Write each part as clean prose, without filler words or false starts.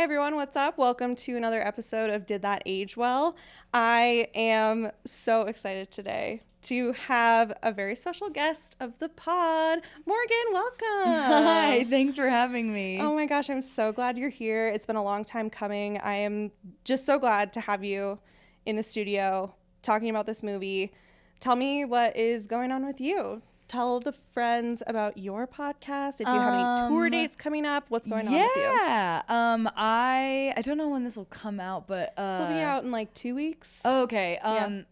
Hey everyone, what's up? Welcome to another episode of Did That Age Well? I am so excited today to have a very special guest of the pod. Morgan, welcome. Hi, thanks for having me. Oh my gosh, I'm so glad you're here. It's been a long time coming. I am just so glad to have you in the studio talking about this movie. Tell me what is going on with you. Tell the friends about your podcast. If you have any tour dates coming up, what's going on with you? Yeah. I don't know when this will come out, but This will be out in like 2 weeks. Oh, okay.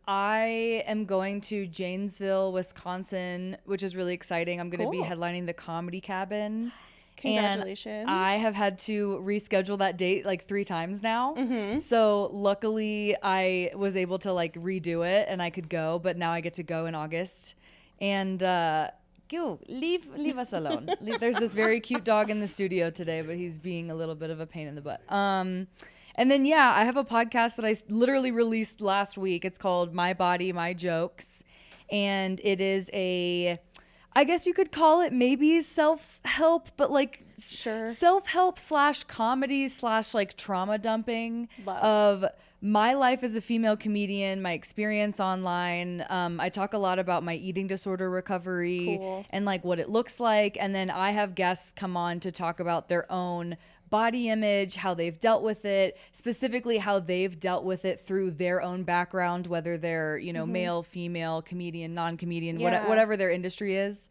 I am going to Janesville, Wisconsin, which is really exciting. I'm going to be headlining the Comedy Cabin. Congratulations. And I have had to reschedule that date like 3 times now. Mm-hmm. So luckily I was able to like redo it and I could go, but now I get to go in August. And go, leave us alone. There's this very cute dog in the studio today, but he's being a little bit of a pain in the butt. And then, yeah, I have a podcast that I literally released last week. It's called My Body, My Jokes. And it is I guess you could call it maybe self-help, but like self-help / comedy / like trauma dumping of my life as a female comedian, my experience online. I talk a lot about my eating disorder recovery and like what it looks like. And then I have guests come on to talk about their own body image, how they've dealt with it, specifically how they've dealt with it through their own background, whether they're, male, female, comedian, non-comedian, whatever their industry is.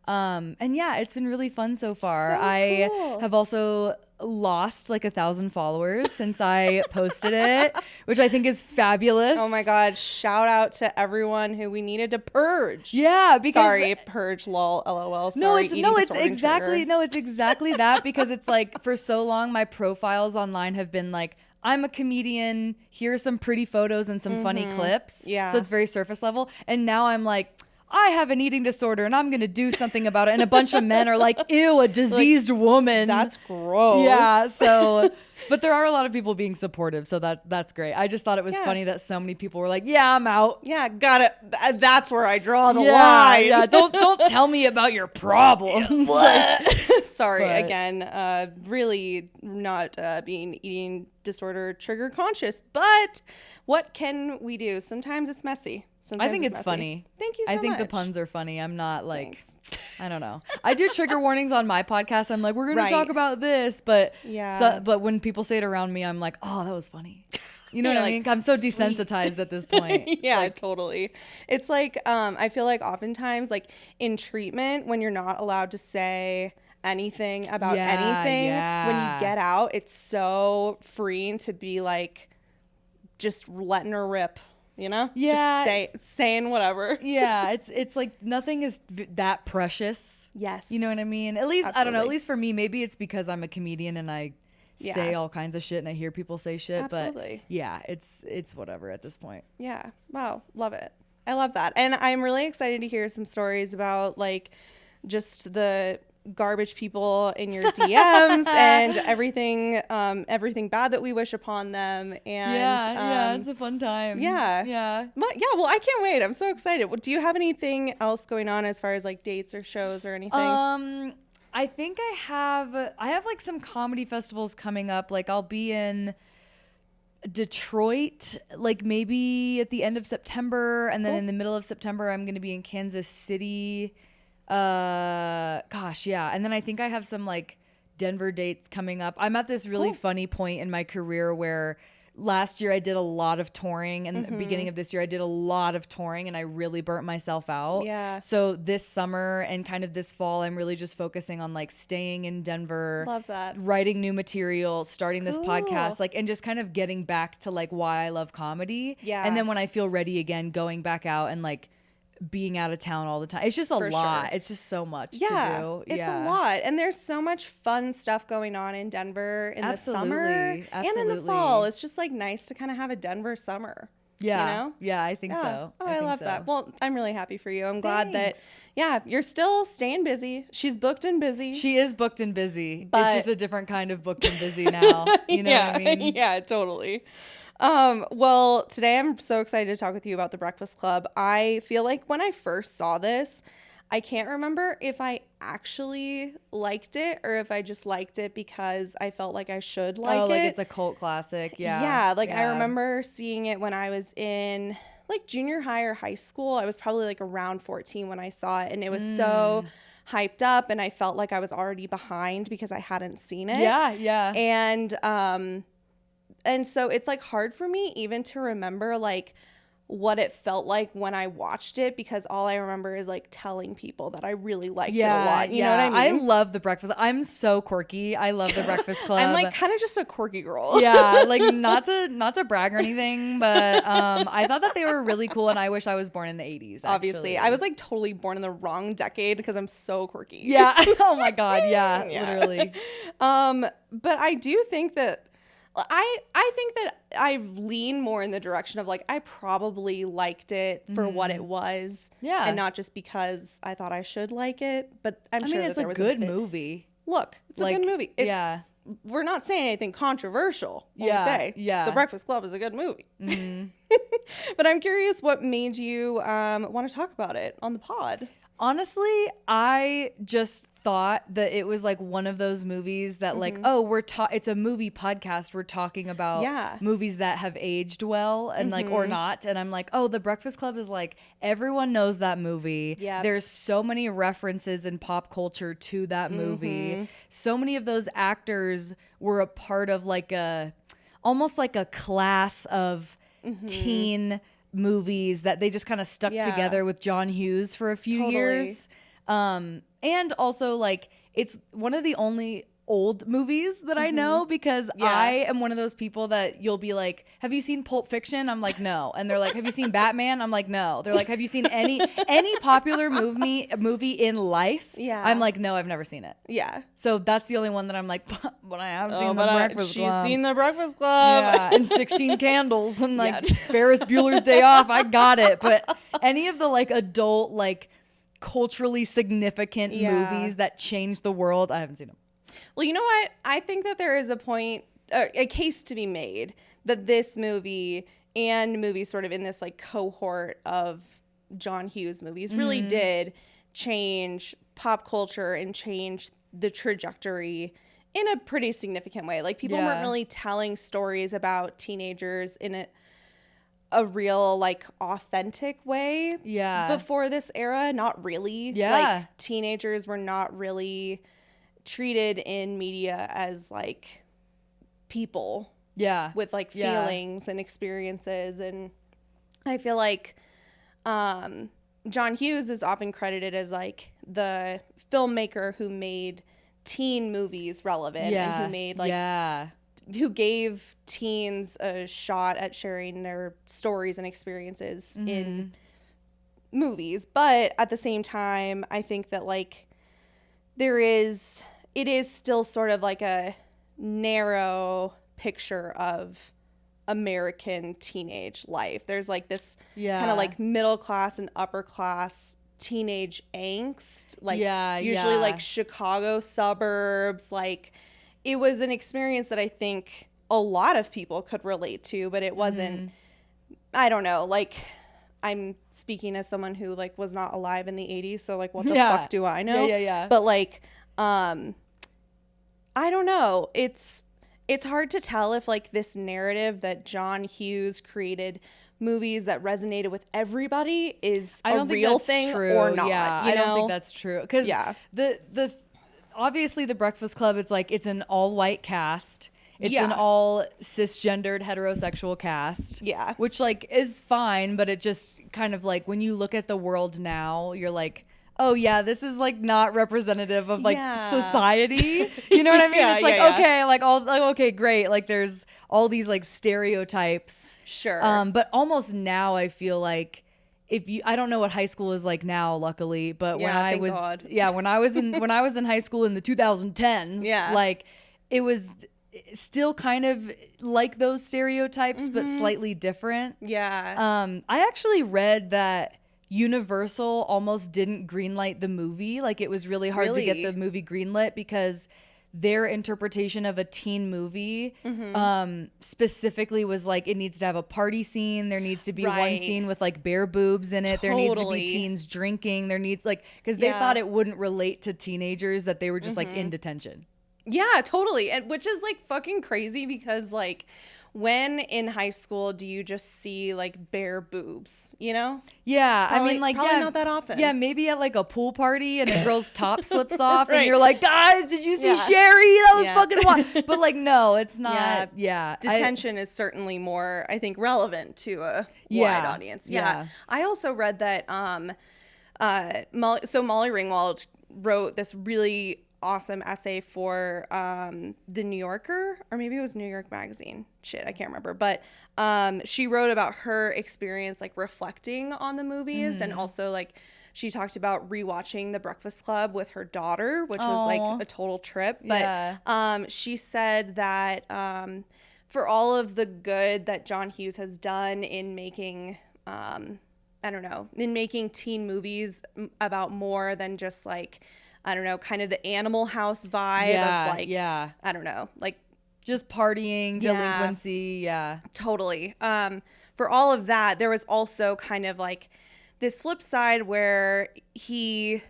And yeah, it's been really fun so far. I have also lost like 1,000 followers since I posted it, which I think is fabulous. Oh my God. Shout out to everyone who we needed to purge. Yeah. Sorry, purge, lol, LOL. Sorry, it's exactly that, because it's like for so long, my profiles online have been like, I'm a comedian. Here's some pretty photos and some funny clips. Yeah. So it's very surface level. And now I'm like, I have an eating disorder and I'm going to do something about it. And a bunch of men are like, ew, a diseased woman. That's gross. Yeah. So, but there are a lot of people being supportive. So that's great. I just thought it was funny that so many people were like, yeah, I'm out. Yeah, got it. That's where I draw the line. Yeah. Don't tell me about your problems. Sorry, again, really not being eating disorder trigger conscious. But what can we do? Sometimes it's messy. I think it's funny. Thank you so much. I think the puns are funny. I'm not like, I don't know. I do trigger warnings on my podcast. I'm like, we're going to talk about this. But but when people say it around me, I'm like, oh, that was funny. You know what I mean? I'm so desensitized at this point. Yeah, totally. It's like, I feel like oftentimes like in treatment, when you're not allowed to say anything about anything, when you get out, it's so freeing to be like, just letting her rip. Just saying whatever. Yeah, it's like nothing is that precious. Yes. You know what I mean? At least, I don't know, at least for me, maybe it's because I'm a comedian and I say all kinds of shit and I hear people say shit. Absolutely. But yeah, it's whatever at this point. Yeah. Wow. Love it. I love that. And I'm really excited to hear some stories about like just the garbage people in your DMs and everything bad that we wish upon them. And it's a fun time. Yeah. Well, I can't wait. I'm so excited. Do you have anything else going on as far as like dates or shows or anything? I think I have like some comedy festivals coming up. Like I'll be in Detroit, like maybe at the end of September, and then in the middle of September I'm going to be in Kansas City. And then I think I have some like Denver dates coming up. I'm at this really funny point in my career where last year I did a lot of touring, and the beginning of this year I did a lot of touring, and I really burnt myself out. Yeah. So this summer and kind of this fall, I'm really just focusing on like staying in Denver. Love that. Writing new material, starting this podcast, like, and just kind of getting back to like why I love comedy. Yeah. And then when I feel ready again, going back out and like being out of town all the time. It's just a lot. Sure. It's just so much to do. It's a lot. And there's so much fun stuff going on in Denver in the summer and in the fall. It's just like nice to kind of have a Denver summer. Yeah. Yeah, I think so. Oh, I love that. Well, I'm really happy for you. I'm glad that, you're still staying busy. She's booked and busy. She is booked and busy. It's just a different kind of booked and busy now. You know what I mean? Yeah, totally. Well, today I'm so excited to talk with you about The Breakfast Club. I feel like when I first saw this, I can't remember if I actually liked it or if I just liked it because I felt like I should like it. Oh, like it's a cult classic. Yeah. Yeah. Like I remember seeing it when I was in like junior high or high school. I was probably like around 14 when I saw it, and it was so hyped up, and I felt like I was already behind because I hadn't seen it. Yeah. Yeah. And so it's like hard for me even to remember like what it felt like when I watched it, because all I remember is like telling people that I really liked it a lot. You know what I mean? I love The Breakfast. I'm so quirky. I love The Breakfast Club. I'm like kind of just a quirky girl. Yeah, like not to brag or anything, but I thought that they were really cool, and I wish I was born in the 80s. Obviously, I was like totally born in the wrong decade because I'm so quirky. Yeah. Oh my God. Yeah. Literally. But I do think that I think that I lean more in the direction of like I probably liked it for what it was, and not just because I thought I should like it. But I mean, it's a good movie. Look, it's like, a good movie. We're not saying anything controversial when we say The Breakfast Club is a good movie. But I'm curious, what made you want to talk about it on the pod? Honestly, I just thought that it was like one of those movies that like, oh, it's a movie podcast. We're talking about movies that have aged well and like, or not. And I'm like, oh, The Breakfast Club is like, everyone knows that movie. Yeah. There's so many references in pop culture to that movie. So many of those actors were a part of like almost like a class of teen movies that they just kind of stuck together with John Hughes for a few years. And also like it's one of the only old movies that I know, because I am one of those people that you'll be like, have you seen Pulp Fiction? I'm like, no. And they're like, have you seen Batman? I'm like, no. They're like, have you seen any popular movie in life? Yeah. I'm like, no, I've never seen it. Yeah. So that's the only one that I'm like, but I have seen The Breakfast Club. She's seen The Breakfast Club. Yeah. And 16 Candles and like Ferris Bueller's Day Off. I got it. But any of the like adult, like culturally significant movies that changed the world, I haven't seen them. Well, you know what? I think that there is a case to be made that this movie and movies sort of in this like cohort of John Hughes movies really did change pop culture and change the trajectory in a pretty significant way. Like people weren't really telling stories about teenagers in a real like authentic way before this era. Not really. Like teenagers were not really treated in media as like people with like feelings and experiences. And I feel like John Hughes is often credited as like the filmmaker who made teen movies relevant and who made like who gave teens a shot at sharing their stories and experiences in movies. But at the same time, I think that like it is still sort of like a narrow picture of American teenage life. There's like this kind of like middle class and upper class teenage angst, like usually like Chicago suburbs. Like it was an experience that I think a lot of people could relate to, but it wasn't, I don't know, like I'm speaking as someone who like was not alive in the 80s, so like what the fuck do I know? But like I don't know. It's hard to tell if like this narrative that John Hughes created movies that resonated with everybody is a real thing or not. Yeah, I don't think that's true. Because the obviously The Breakfast Club, it's like it's an all-white cast. It's an all cisgendered heterosexual cast. Yeah. Which like is fine, but it just kind of like when you look at the world now, you're like, oh yeah, this is like not representative of like society. You know what I mean? It's like okay, like all like okay, great. Like there's all these like stereotypes. Sure. But almost now I feel like I don't know what high school is like now, luckily, but when I was when I was in high school in the 2010s, like it was still kind of like those stereotypes, but slightly different. Yeah. I actually read that Universal almost didn't greenlight the movie. Like it was really hard to get the movie greenlit because their interpretation of a teen movie specifically was like, it needs to have a party scene. There needs to be one scene with like bare boobs in it. There needs to be teens drinking. There needs like, because they thought it wouldn't relate to teenagers, that they were just like in detention. Yeah, totally. And which is like fucking crazy, because like, when in high school do you just see like bare boobs, you know? Yeah. Probably, I mean, like, probably not that often. Yeah, maybe at like a pool party and a girl's top slips off and you're like, guys, did you see Sherry? That was fucking wild. But like, no, it's not. Yeah. Detention is certainly more, I think, relevant to a wide audience. Yeah. I also read that Molly Ringwald wrote this really awesome essay for the New Yorker, or maybe it was New York Magazine. Shit, I can't remember. But she wrote about her experience like reflecting on the movies, and also like she talked about rewatching The Breakfast Club with her daughter, which was like a total trip. But she said that for all of the good that John Hughes has done in making in making teen movies about more than just like, I don't know, kind of the Animal House vibe of like, I don't know, like just partying, delinquency. Totally. For all of that, there was also kind of like this flip side where he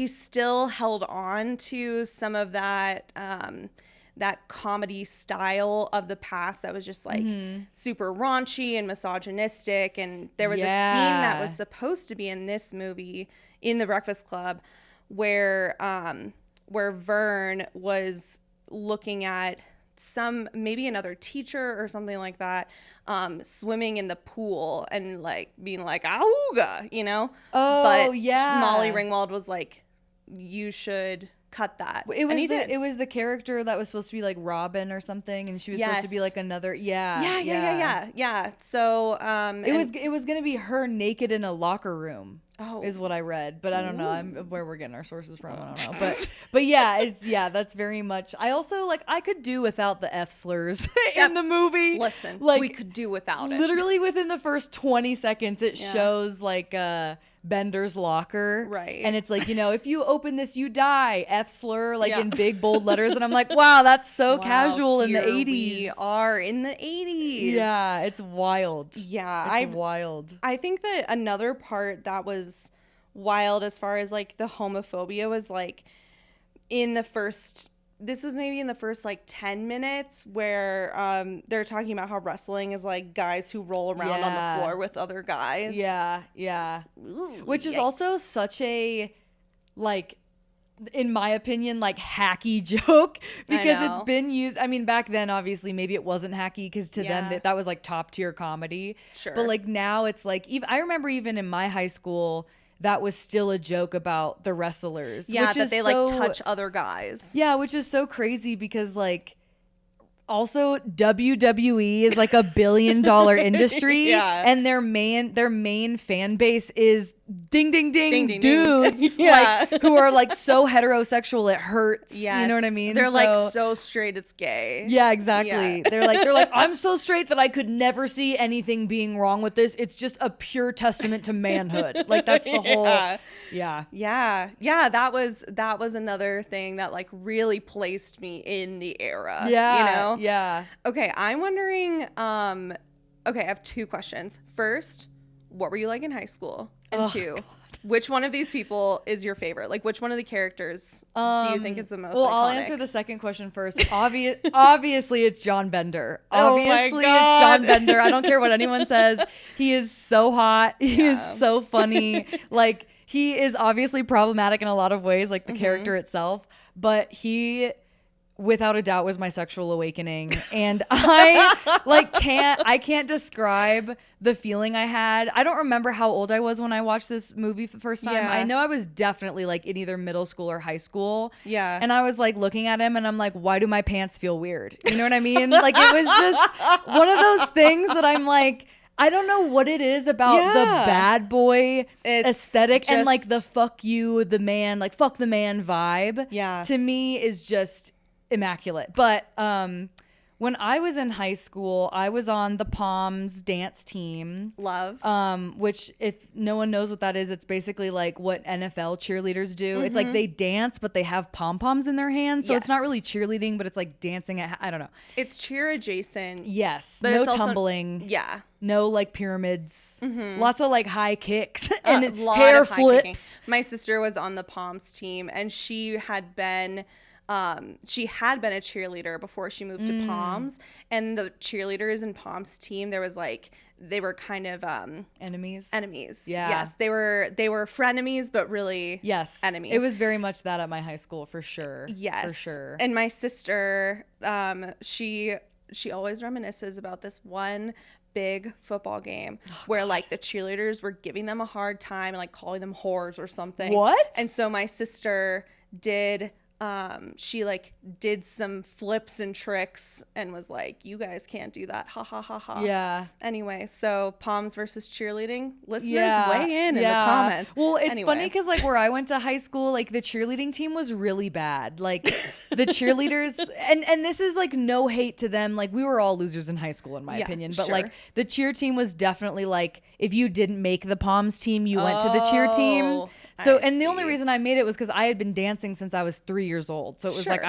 still held on to some of that, that comedy style of the past that was just like super raunchy and misogynistic. And there was a scene that was supposed to be in this movie, in The Breakfast Club, where Vern was looking at maybe another teacher or something like that, swimming in the pool and like being like, "Auga," you know? But Molly Ringwald was like, "You should cut that." It was the character that was supposed to be like Robin or something, and she was supposed to be like another. Yeah. So it was gonna be her naked in a locker room. Is what I read, but I don't know where we're getting our sources from. I don't know, but that's very much. I also like, I could do without the F slurs in the movie. Listen, like, we could do without it. Literally within the first 20 seconds, it shows like Bender's locker, right? And it's like, you know, if you open this, you die. F slur, like in big bold letters, and I'm like, wow, that's so casual in the 80s. We are in the 80s. Yeah, it's wild. Yeah, it's wild. I think that another part that was wild as far as like the homophobia was like this was maybe in the first like 10 minutes where they're talking about how wrestling is like guys who roll around on the floor with other guys. Ooh, which is also such a, like, in my opinion, like hacky joke, because it's been used. I mean, back then obviously maybe it wasn't hacky, because to them that was like top tier comedy. Sure. But like now it's like, I remember even in my high school that was still a joke about the wrestlers. Yeah, which that is they like touch other guys. Yeah, which is so crazy, because like also WWE is like $1 billion industry, and their main fan base is ding ding dudes like, who are like so heterosexual it hurts. You know what I mean? They're like so straight it's gay. Yeah, exactly. They're like I'm so straight that I could never see anything being wrong with this. It's just a pure testament to manhood. Like that's the whole that was another thing that like really placed me in the era. You know? Yeah. Okay, I'm wondering, I have two questions. First, what were you like in high school? And two, which one of these people is your favorite? Like, which one of the characters do you think is the most iconic? I'll answer the second question first. Obviously, it's John Bender. Obviously, it's John Bender. I don't care what anyone says. He is so hot. He is so funny. Like, he is obviously problematic in a lot of ways, like the character itself. But he, without a doubt, was my sexual awakening. And I can't describe the feeling I had. I don't remember how old I was when I watched this movie for the first time. I know I was definitely like in either middle school or high school. Yeah. And I was like looking at him and I'm like, why do my pants feel weird? You know what I mean? Like, it was just one of those things that I'm like, I don't know what it is about the bad boy aesthetic and like the fuck you, the man, like fuck the man vibe. Yeah. To me is just immaculate. But When I was in high school, I was on the Palms dance team. Love. Which, if no one knows what that is, it's basically like what NFL cheerleaders do. It's like they dance, but they have pom-poms in their hands. So it's not really cheerleading, but it's like dancing at, I don't know. It's cheer adjacent. Yes. But no it's also, tumbling. yeah. No like pyramids. Lots of like high kicks and hair flips. My sister was on the Palms team, and she had been a cheerleader before she moved to Palms, and the cheerleaders in Palms team, there was like, they were kind of enemies. Yeah. Yes, they were frenemies, but really enemies. It was very much that at my high school, for sure. Yes, for sure. And my sister, she always reminisces about this one big football game where like the cheerleaders were giving them a hard time and like calling them whores or something. What? And so my sister did she like did some flips and tricks and was like, you guys can't do that, ha ha ha ha. Yeah. Anyway, so Palms versus cheerleading, listeners weigh in the comments. Well, it's funny because like where I went to high school, like the cheerleading team was really bad. Like the cheerleaders, and this is like no hate to them, like we were all losers in high school in my opinion, but like the cheer team was definitely like, if you didn't make the Palms team, you went to the cheer team. So, and the only reason I made it was because I had been dancing since I was 3 years old. So it was like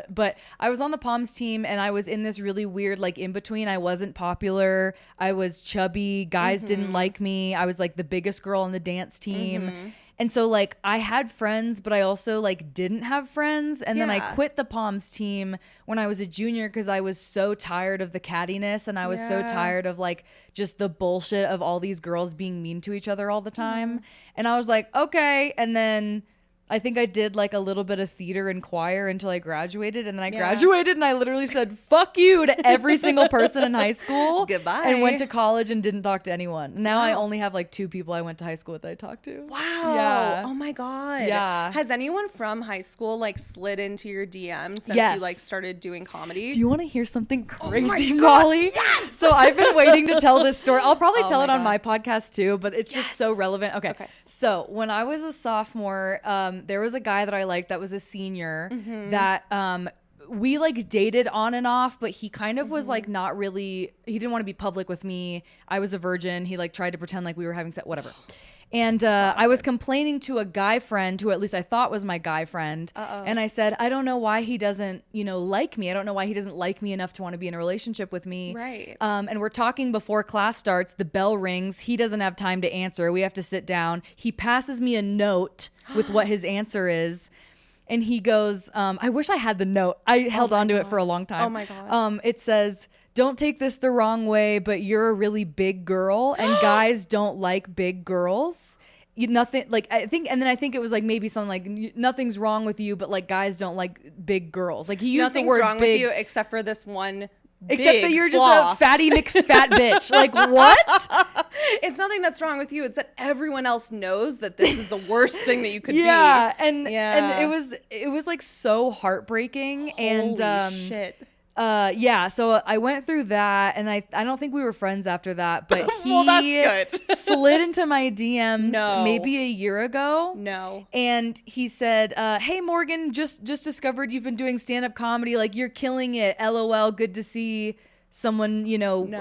but I was on the Palms team, and I was in this really weird, like in between. I wasn't popular. I was chubby. Guys didn't like me. I was like the biggest girl on the dance team. And so like I had friends, but I also like didn't have friends. And then I quit the Palms team when I was a junior because I was so tired of the cattiness, and I was so tired of like just the bullshit of all these girls being mean to each other all the time. And I was like, okay. And then I think I did like a little bit of theater and choir until I graduated. And then I graduated and I literally said, fuck you to every single person in high school. Goodbye. And went to college and didn't talk to anyone. Now I only have like 2 people I went to high school with that I talked to. Wow. Yeah. Oh my God. Yeah. Has anyone from high school like slid into your DMs since you like started doing comedy? Do you want to hear something crazy, God, Molly? yes! So I've been waiting to tell this story. I'll probably tell it on my podcast too, but it's just so relevant. Okay. So when I was a sophomore, there was a guy that I liked that was a senior that we like dated on and off, but he kind of was like not really, he didn't want to be public with me. I was a virgin. He like tried to pretend like we were having sex, whatever. And I was complaining to a guy friend who at least I thought was my guy friend. And I said, I don't know why he doesn't, like me. I don't know why he doesn't like me enough to want to be in a relationship with me. Right. And we're talking before class starts. The bell rings. He doesn't have time to answer. We have to sit down. He passes me a note with what his answer is. And he goes, I wish I had the note. I held on to it for a long time. Oh my God. It says, don't take this the wrong way, but you're a really big girl and guys don't like big girls. Nothing like I think it was like maybe something like nothing's wrong with you, but like guys don't like big girls. Like he used Nothing's the word wrong big, with you except for this one except that you're flaw. just a fatty McFat bitch. Like what? It's nothing that's wrong with you. It's that everyone else knows that this is the worst thing that you could be. And it was like so heartbreaking. Holy shit. So I went through that, and I don't think we were friends after that, but he well, that's good. slid into my DMs maybe a year ago. No. And he said, hey Morgan, just discovered you've been doing stand-up comedy, like you're killing it. LOL, good to see someone,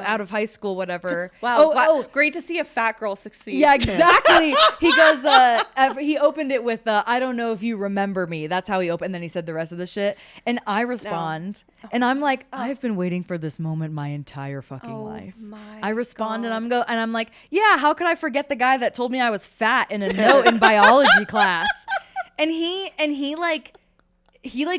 out of high school, whatever. Wow. Great to see a fat girl succeed. Yeah, exactly. He goes, he opened it with, I don't know if you remember me. That's how he opened. And then he said the rest of the shit. And I respond. And I'm like, I've been waiting for this moment my entire fucking life. I respond and I'm like, yeah, how could I forget the guy that told me I was fat in a note in biology class? And he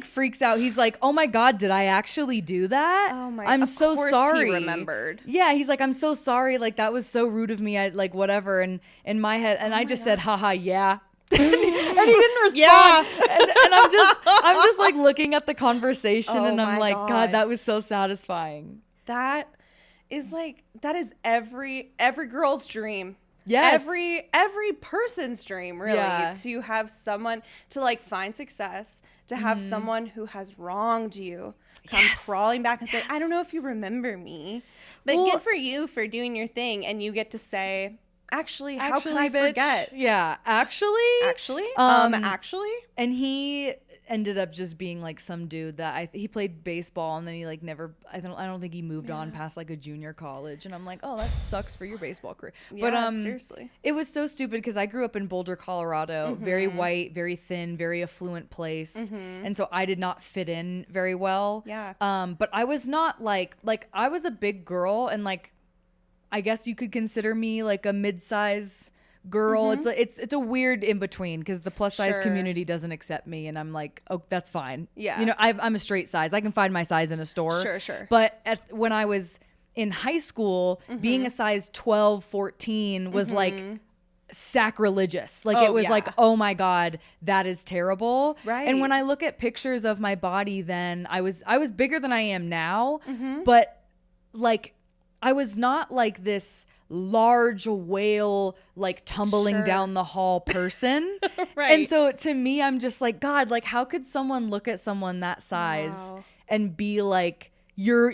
freaks out. He's like, "Oh my God, did I actually do that? Oh my! I'm so sorry." He remembered. Yeah, he's like, "I'm so sorry. Like that was so rude of me. I like whatever." And in my head, and I just said, "Haha, yeah." and he didn't respond. Yeah. and I'm just like looking at the conversation, and I'm like, God, that was so satisfying. That is every girl's dream. Yes. Every person's dream, really, to have someone to like find success, to have someone who has wronged you come crawling back and say, I don't know if you remember me, but good for you for doing your thing. And you get to say, actually, how can I bitch, forget? Yeah. Actually. Actually. And ended up just being like some dude that he played baseball and then he like never, I don't think he moved on past like a junior college. And I'm like, oh, that sucks for your baseball career. Yeah, but seriously. It was so stupid because I grew up in Boulder, Colorado, very white, very thin, very affluent place. And so I did not fit in very well. Yeah. But I was not like I was a big girl, and like I guess you could consider me like a mid-size girl. It's a weird in between because the plus size community doesn't accept me, and I'm like, oh, that's fine. Yeah, you know, I'm a straight size. I can find my size in a store. Sure. But when I was in high school, being a size 12, 14 was like sacrilegious. Like it was like, oh my God, that is terrible. Right. And when I look at pictures of my body, then I was bigger than I am now, but like I was not like this large whale like tumbling down the hall person. Right. And so to me, I'm just like, God, like how could someone look at someone that size and be like, you're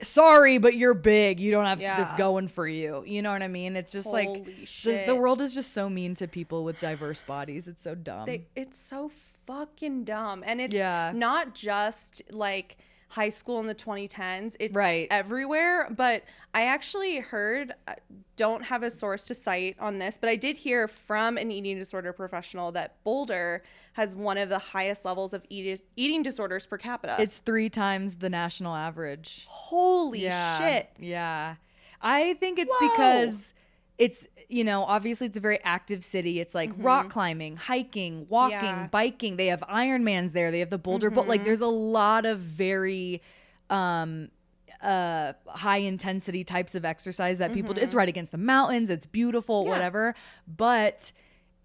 sorry, but you're big, you don't have this going for you, you know what I mean? It's just Holy like shit. The world is just so mean to people with diverse bodies. It's so dumb. It's so fucking dumb. And it's not just like high school in the 2010s, it's everywhere. But I actually heard, don't have a source to cite on this, but I did hear from an eating disorder professional that Boulder has one of the highest levels of eating disorders per capita. It's 3 times the national average. Holy shit. Yeah. I think it's because it's, you know, obviously it's a very active city. It's like rock climbing, hiking, walking, biking. They have Ironmans there. They have the Boulder Bowl. Like there's a lot of very high intensity types of exercise that people do. It's right against the mountains. It's beautiful, whatever. But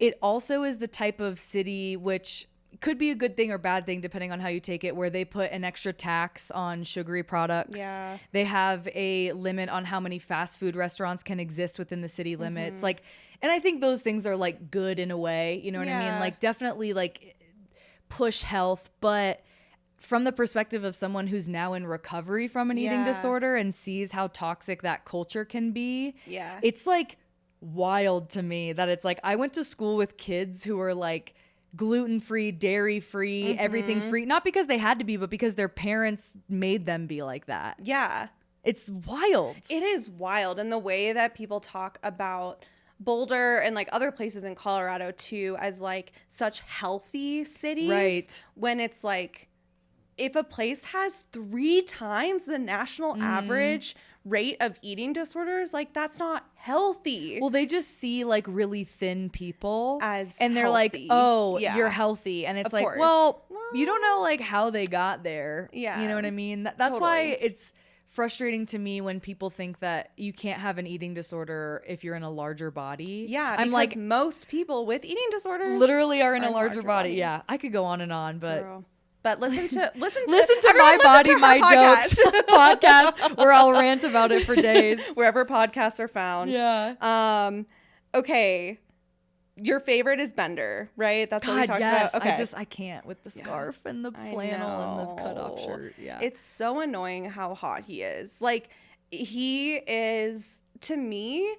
it also is the type of city which could be a good thing or bad thing depending on how you take it, where they put an extra tax on sugary products. Yeah. They have a limit on how many fast food restaurants can exist within the city limits. Like, and I think those things are like good in a way, you know what I mean? Like definitely like push health, but from the perspective of someone who's now in recovery from an eating disorder and sees how toxic that culture can be, it's like wild to me that it's like, I went to school with kids who are like gluten-free, dairy-free, everything free, not because they had to be, but because their parents made them be like that. Yeah. It's wild. It is wild. And the way that people talk about Boulder and like other places in Colorado too as like such healthy cities. Right. When it's like, if a place has 3 times the national average rate of eating disorders, like that's not healthy. Well, they just see like really thin people as and they're healthy. Like, oh, you're healthy. And it's like, well, you don't know like how they got there. Yeah. You know what I mean? That's why it's frustrating to me when people think that you can't have an eating disorder if you're in a larger body. Yeah. I'm like, most people with eating disorders literally are in a larger body. Yeah. I could go on and on, but girl. But listen to My Body, My Jokes podcast where I'll rant about it for days. Wherever podcasts are found. Yeah. Okay. Your favorite is Bender, right? That's what we talked about. Okay. I can't with the scarf and the flannel and the cutoff shirt. Yeah. It's so annoying how hot he is. Like he is, to me,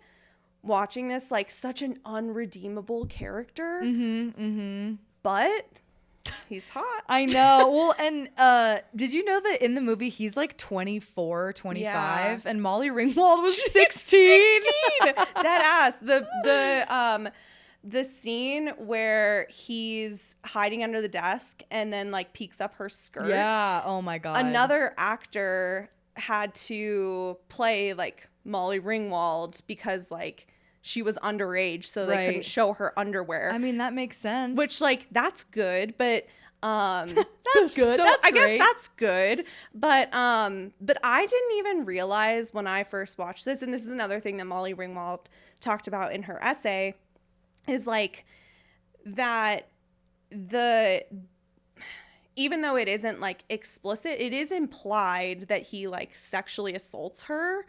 watching this like such an unredeemable character. But he's hot. I know. Well, and did you know that in the movie he's like 24, 25 and Molly Ringwald was 16? Dead ass. The scene where he's hiding under the desk and then like peeks up her skirt. Yeah. Oh my God. Another actor had to play like Molly Ringwald because like she was underage, so they couldn't show her underwear. I mean, that makes sense. Which, like, that's good, but that's good. So that's I great. guess that's good. But I didn't even realize when I first watched this, and this is another thing that Molly Ringwald talked about in her essay, is like that even though it isn't like explicit, it is implied that he like sexually assaults her.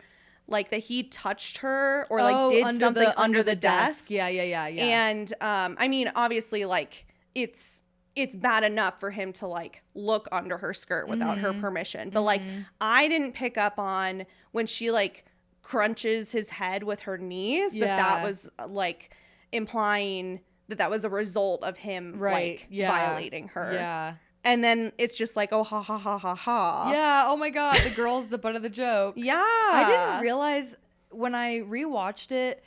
Like that he touched her or like did something under the desk. Yeah. And I mean, obviously, like it's bad enough for him to like look under her skirt without her permission. But like I didn't pick up on when she like crunches his head with her knees that was like implying that was a result of him like violating her. Yeah. And then it's just like, oh, ha, ha, ha, ha, ha. Yeah. Oh my God. The girl's the butt of the joke. Yeah. I didn't realize when I rewatched it,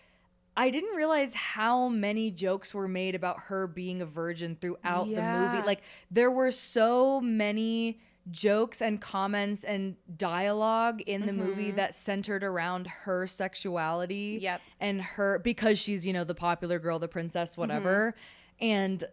I didn't realize how many jokes were made about her being a virgin throughout the movie. Like, there were so many jokes and comments and dialogue in the movie that centered around her sexuality. Yep. And her, because she's, you know, the popular girl, the princess, whatever. And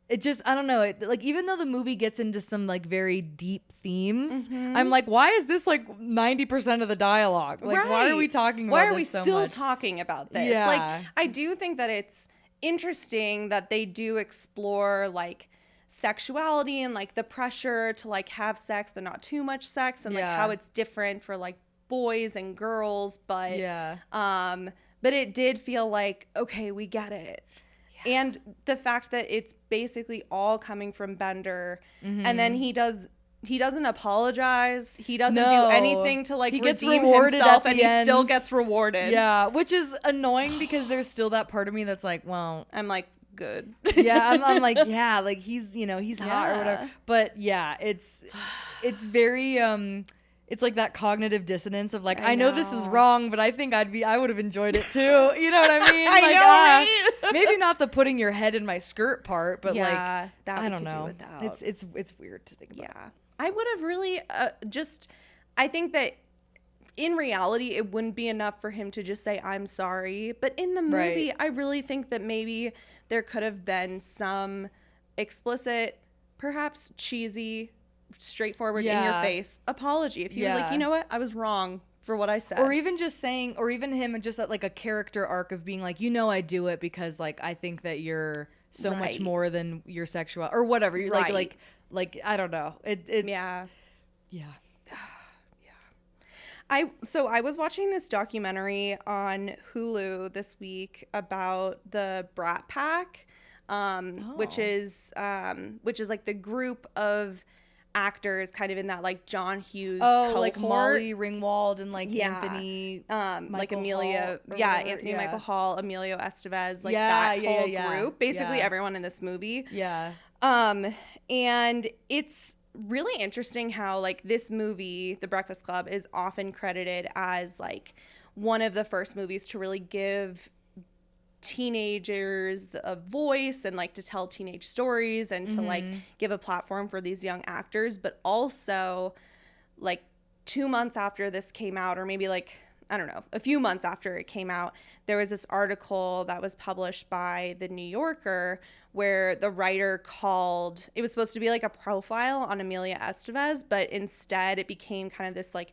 it just, I don't know, like, even though the movie gets into some like very deep themes, I'm like, why is this like 90% of the dialogue? Like, why are we talking about this? Why are we so still much? talking about this? Yeah. Like, I do think that it's interesting that they do explore like sexuality and like the pressure to like have sex but not too much sex, and like how it's different for like boys and girls, but but it did feel like, okay, we get it. And the fact that it's basically all coming from Bender, and then he doesn't apologize. He doesn't do anything to like redeem himself, and he still gets rewarded. Yeah, which is annoying because there's still that part of me that's like, well, I'm like, good. Yeah, I'm like, yeah, like he's, you know, he's hot or whatever. But yeah, it's very it's like that cognitive dissonance of like, I know this is wrong, but I think I would have enjoyed it too. You know what I mean? I like, know, right? Maybe not the putting your head in my skirt part, but like, that I don't could know. do without. It's weird to think about. Yeah, I would have really I think that in reality, it wouldn't be enough for him to just say, I'm sorry. But in the movie, I really think that maybe there could have been some explicit, perhaps cheesy, straightforward, in your face apology. If he was like, you know what, I was wrong for what I said. Or even just saying, or even him just like a character arc of being like, you know, I do it because like, I think that you're so much more than your sexual or whatever. You're like, I don't know. It's yeah. Yeah. I was watching this documentary on Hulu this week about the Brat Pack, which is like the group of actors kind of in that like John Hughes cohort. Like Molly Ringwald and like Anthony like Amelia Anthony Michael Hall, Emilio Estevez, like that whole group, basically everyone in this movie. And it's really interesting how like this movie, The Breakfast Club, is often credited as like one of the first movies to really give teenagers a voice and like to tell teenage stories and to like give a platform for these young actors. But also like 2 months after this came out, or maybe like, I don't know, a few months after it came out, there was this article that was published by The New Yorker where the writer called, it was supposed to be like a profile on Amelia Estevez, but instead it became kind of this like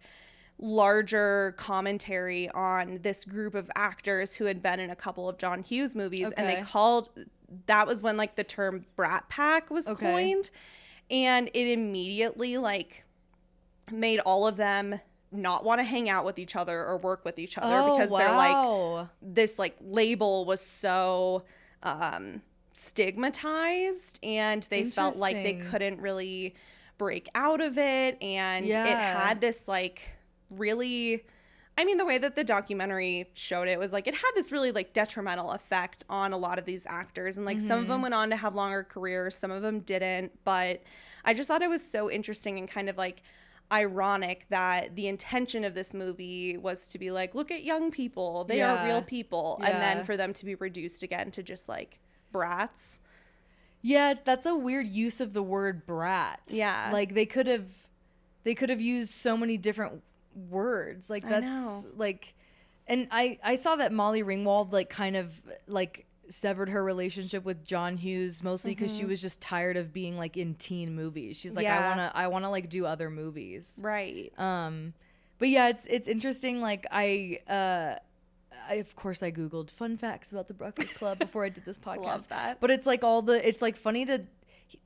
larger commentary on this group of actors who had been in a couple of John Hughes movies. And they called, that was when like the term Brat Pack was coined. And it immediately like made all of them not want to hang out with each other or work with each other because they're like, this like label was so stigmatized, and they felt like they couldn't really break out of it. And it had this like really, I mean, the way that the documentary showed it was like it had this really like detrimental effect on a lot of these actors, and like some of them went on to have longer careers, some of them didn't. But I just thought it was so interesting and kind of like ironic that the intention of this movie was to be like, look at young people, they are real people, and then for them to be reduced again to just like brats. Yeah, that's a weird use of the word brat. Yeah, like they could have used so many different words. Like that's like, and I saw that Molly Ringwald like kind of like severed her relationship with John Hughes mostly because she was just tired of being like in teen movies. She's like, I wanna like do other movies. Right. But yeah, it's interesting. Like I of course I Googled fun facts about the Breakfast Club before I did this podcast. Love that. But it's like it's like funny to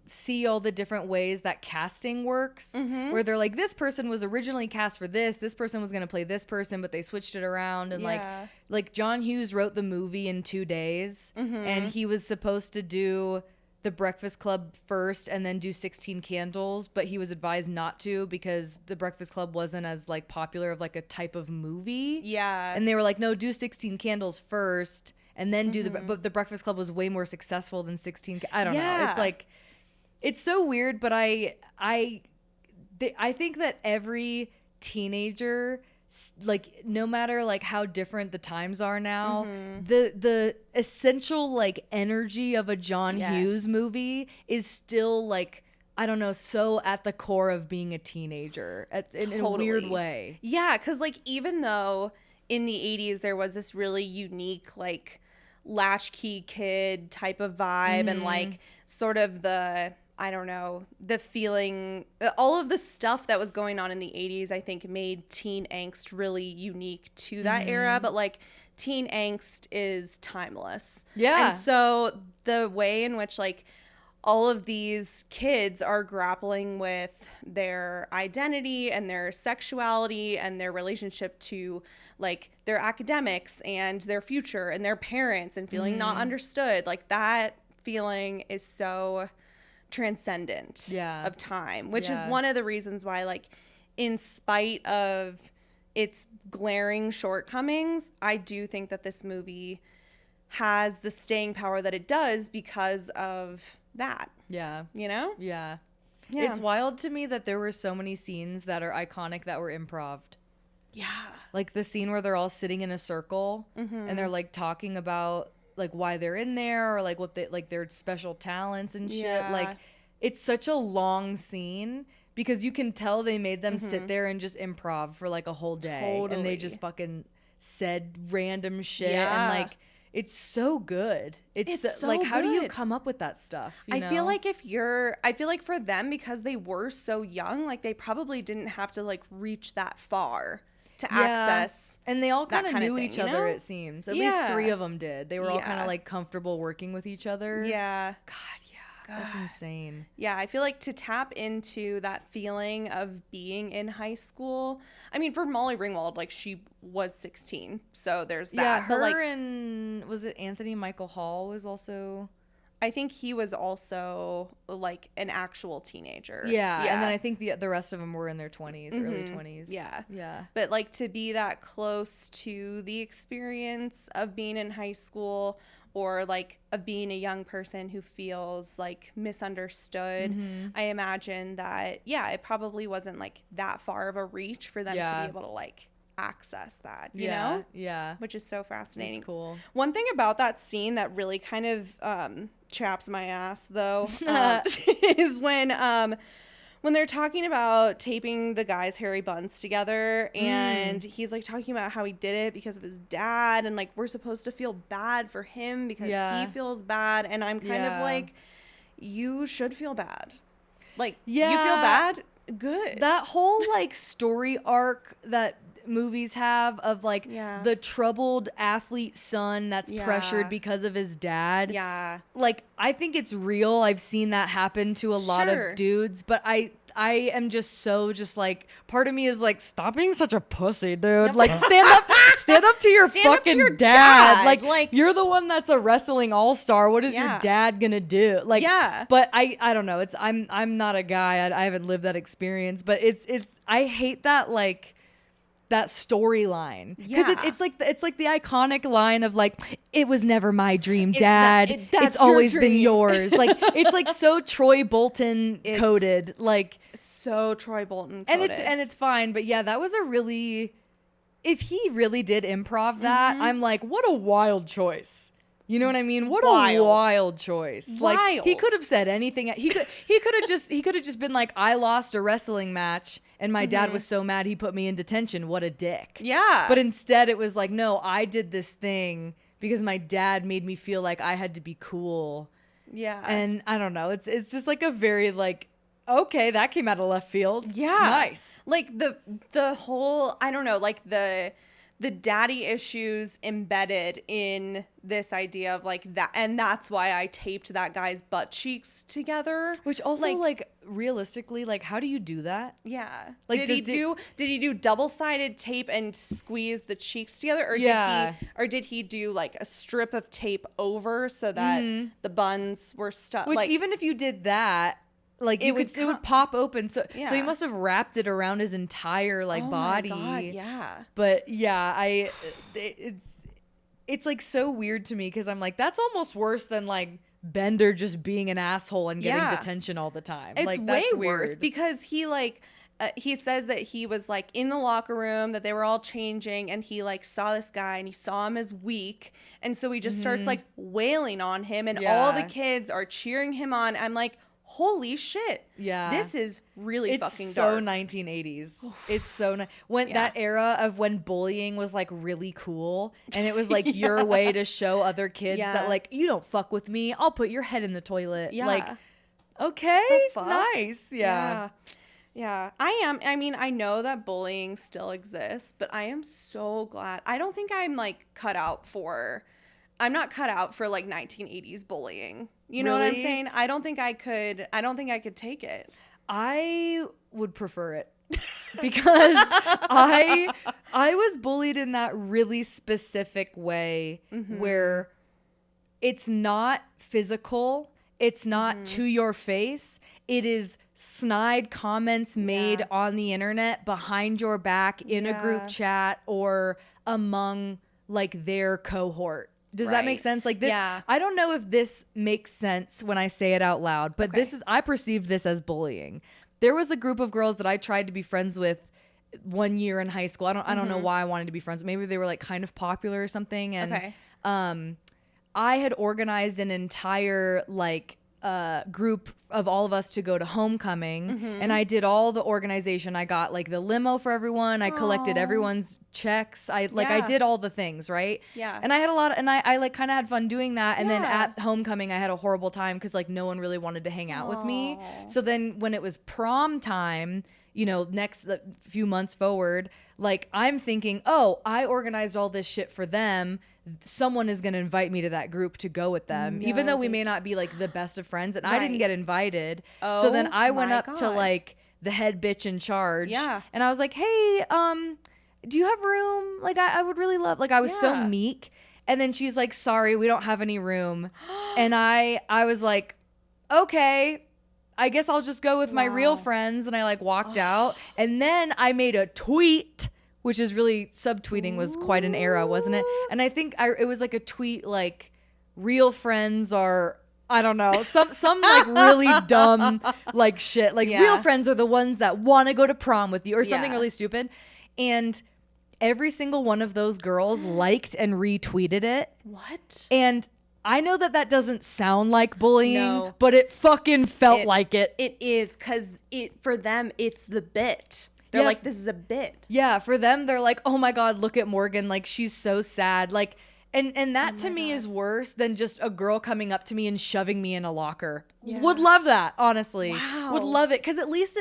see all the different ways that casting works, where they're like, this person was originally cast for this person was going to play this person, but they switched it around. And like John Hughes wrote the movie in 2 days, and he was supposed to do the Breakfast Club first and then do 16 Candles, but he was advised not to because the Breakfast Club wasn't as like popular of like a type of movie. And they were like, no, do 16 Candles first and then do but the Breakfast Club was way more successful than 16. I don't know. It's like, It's so weird, but I think that every teenager, like, no matter like how different the times are now, the essential like energy of a John Hughes movie is still like, I don't know, so at the core of being a teenager in a weird way. Yeah, because like even though in the 80s there was this really unique like latchkey kid type of vibe and like sort of the, I don't know, the feeling, all of the stuff that was going on in the 80s, I think made teen angst really unique to that era. But like teen angst is timeless. Yeah. And so the way in which like all of these kids are grappling with their identity and their sexuality and their relationship to like their academics and their future and their parents and feeling not understood, like that feeling is so transcendent of time, which is one of the reasons why, like, in spite of its glaring shortcomings, I do think that this movie has the staying power that it does because of that. Yeah. You know? Yeah. It's wild to me that there were so many scenes that are iconic that were improv. Yeah. Like the scene where they're all sitting in a circle and they're like talking about like why they're in there or like what they like their special talents and shit. Like it's such a long scene because you can tell they made them sit there and just improv for like a whole day and they just fucking said random shit and like it's so good. It's so like, how do you come up with that stuff? You know? I feel like for them, because they were so young, like they probably didn't have to like reach that far to access. And they all kind of knew thing, each other, it seems. At least 3 of them did. They were all kind of like comfortable working with each other. Yeah. God. That's insane. Yeah, I feel like to tap into that feeling of being in high school. I mean, for Molly Ringwald, like she was 16, so there's that. Yeah, her but, like, and was it Anthony Michael Hall was also. I think he was also like an actual teenager. Yeah, and then I think the rest of them were in their 20s, early 20s. Yeah. But like to be that close to the experience of being in high school or like of being a young person who feels like misunderstood, I imagine that, it probably wasn't like that far of a reach for them to be able to like access that, you know? Yeah. Which is so fascinating. That's cool. One thing about that scene that really kind of chaps my ass though is when they're talking about taping the guy's hairy buns together and he's like talking about how he did it because of his dad and like we're supposed to feel bad for him because he feels bad, and I'm kind of like, you should feel bad. Like, you feel bad? Good. That whole like story arc that movies have of like the troubled athlete son that's pressured because of his dad. Yeah. Like, I think it's real. I've seen that happen to a lot of dudes, but I am just so like, part of me is like, stop being such a pussy, dude. Like, stand up to your fucking dad. Like, you're the one that's a wrestling all-star. What is your dad gonna do? Like, but I don't know. I'm not a guy. I haven't lived that experience, but I hate that, like, that storyline, because it's like the iconic line of like, it was never my dream, dad, it's always been yours. Like, it's like so Troy Bolton coded, like so Troy Bolton coded. and it's fine, but yeah, that was a really, if he really did improv that, I'm like, what a wild choice. You know what I mean? What a wild choice. Like, he could have said anything. He could have just been like, I lost a wrestling match and my dad was so mad he put me in detention. What a dick. Yeah. But instead it was like, no, I did this thing because my dad made me feel like I had to be cool. Yeah. And I don't know. It's just like a very like, okay, that came out of left field. Yeah. Nice. Like the whole, I don't know, like the daddy issues embedded in this idea of like that, and that's why I taped that guy's butt cheeks together. Which also, like realistically, like, how do you do that? Yeah. Like, did he do double-sided tape and squeeze the cheeks together, or did he do like a strip of tape over so that the buns were stuck? Which, like, even if you did that, like, it would pop open. So he must have wrapped it around his entire body. Oh my God, yeah. But yeah, it's like so weird to me because I'm like, that's almost worse than like Bender just being an asshole and getting Yeah. detention all the time. It's like, way that's worse weird. because he says that he was like in the locker room, that they were all changing, and he like saw this guy and he saw him as weak, and so he just starts like wailing on him, and all the kids are cheering him on. I'm like, holy shit. Yeah. This is really It's fucking so dark. 1980s. It's so when Yeah. that era of when bullying was like really cool, and it was like your way to show other kids Yeah. that like, you don't fuck with me, I'll put your head in the toilet. Yeah. Like, okay, The fuck? nice. Yeah. Yeah. I mean, I know that bullying still exists, but I am so glad. I don't think I'm like I'm not cut out for like 1980s bullying. You know what I'm Really? saying? I don't think I could take it. I would prefer it because I was bullied in that really specific way where it's not physical, it's not to your face, it is snide comments made on the internet behind your back in a group chat or among like their cohort. Does that make Right. sense? Like this, Yeah. I don't know if this makes sense when I say it out loud, but I perceived this as bullying. There was a group of girls that I tried to be friends with 1 year in high school. I don't know why I wanted to be friends. Maybe they were like kind of popular or something. And I had organized an entire like group of all of us to go to homecoming, and I did all the organization. I got like the limo for everyone. I collected everyone's checks. I did all the things, right? Yeah. And I had a lot and I like kind of had fun doing that. And then at homecoming, I had a horrible time because like no one really wanted to hang out with me. So then when it was prom time, you know, next few months forward, like I'm thinking, oh, I organized all this shit for them. Someone is going to invite me to that group to go with them, even though we may not be like the best of friends. And I didn't get invited. So then I went up to like the head bitch in charge. Yeah. And I was like, hey, do you have room? Like I would really love, like I was so meek. And then she's like, sorry, we don't have any room. And I was like, okay, I guess I'll just go with my real friends. And I like walked out. And then I made a tweet, which is really, subtweeting was quite an era, wasn't it? And I think it was like a tweet like, real friends are, I don't know, some like really dumb like shit. Like real friends are the ones that want to go to prom with you or something really stupid. And every single one of those girls liked and retweeted it. What? And I know that doesn't sound like bullying, No. but it fucking felt like it. It is, because for them, it's the bit. They're like, this is a bit. Yeah, for them, they're like, oh my God, look at Morgan. Like, she's so sad. Like, and that to me is worse than just a girl coming up to me and shoving me in a locker. Yeah. Would love that, honestly. Wow. Would love it. Because at least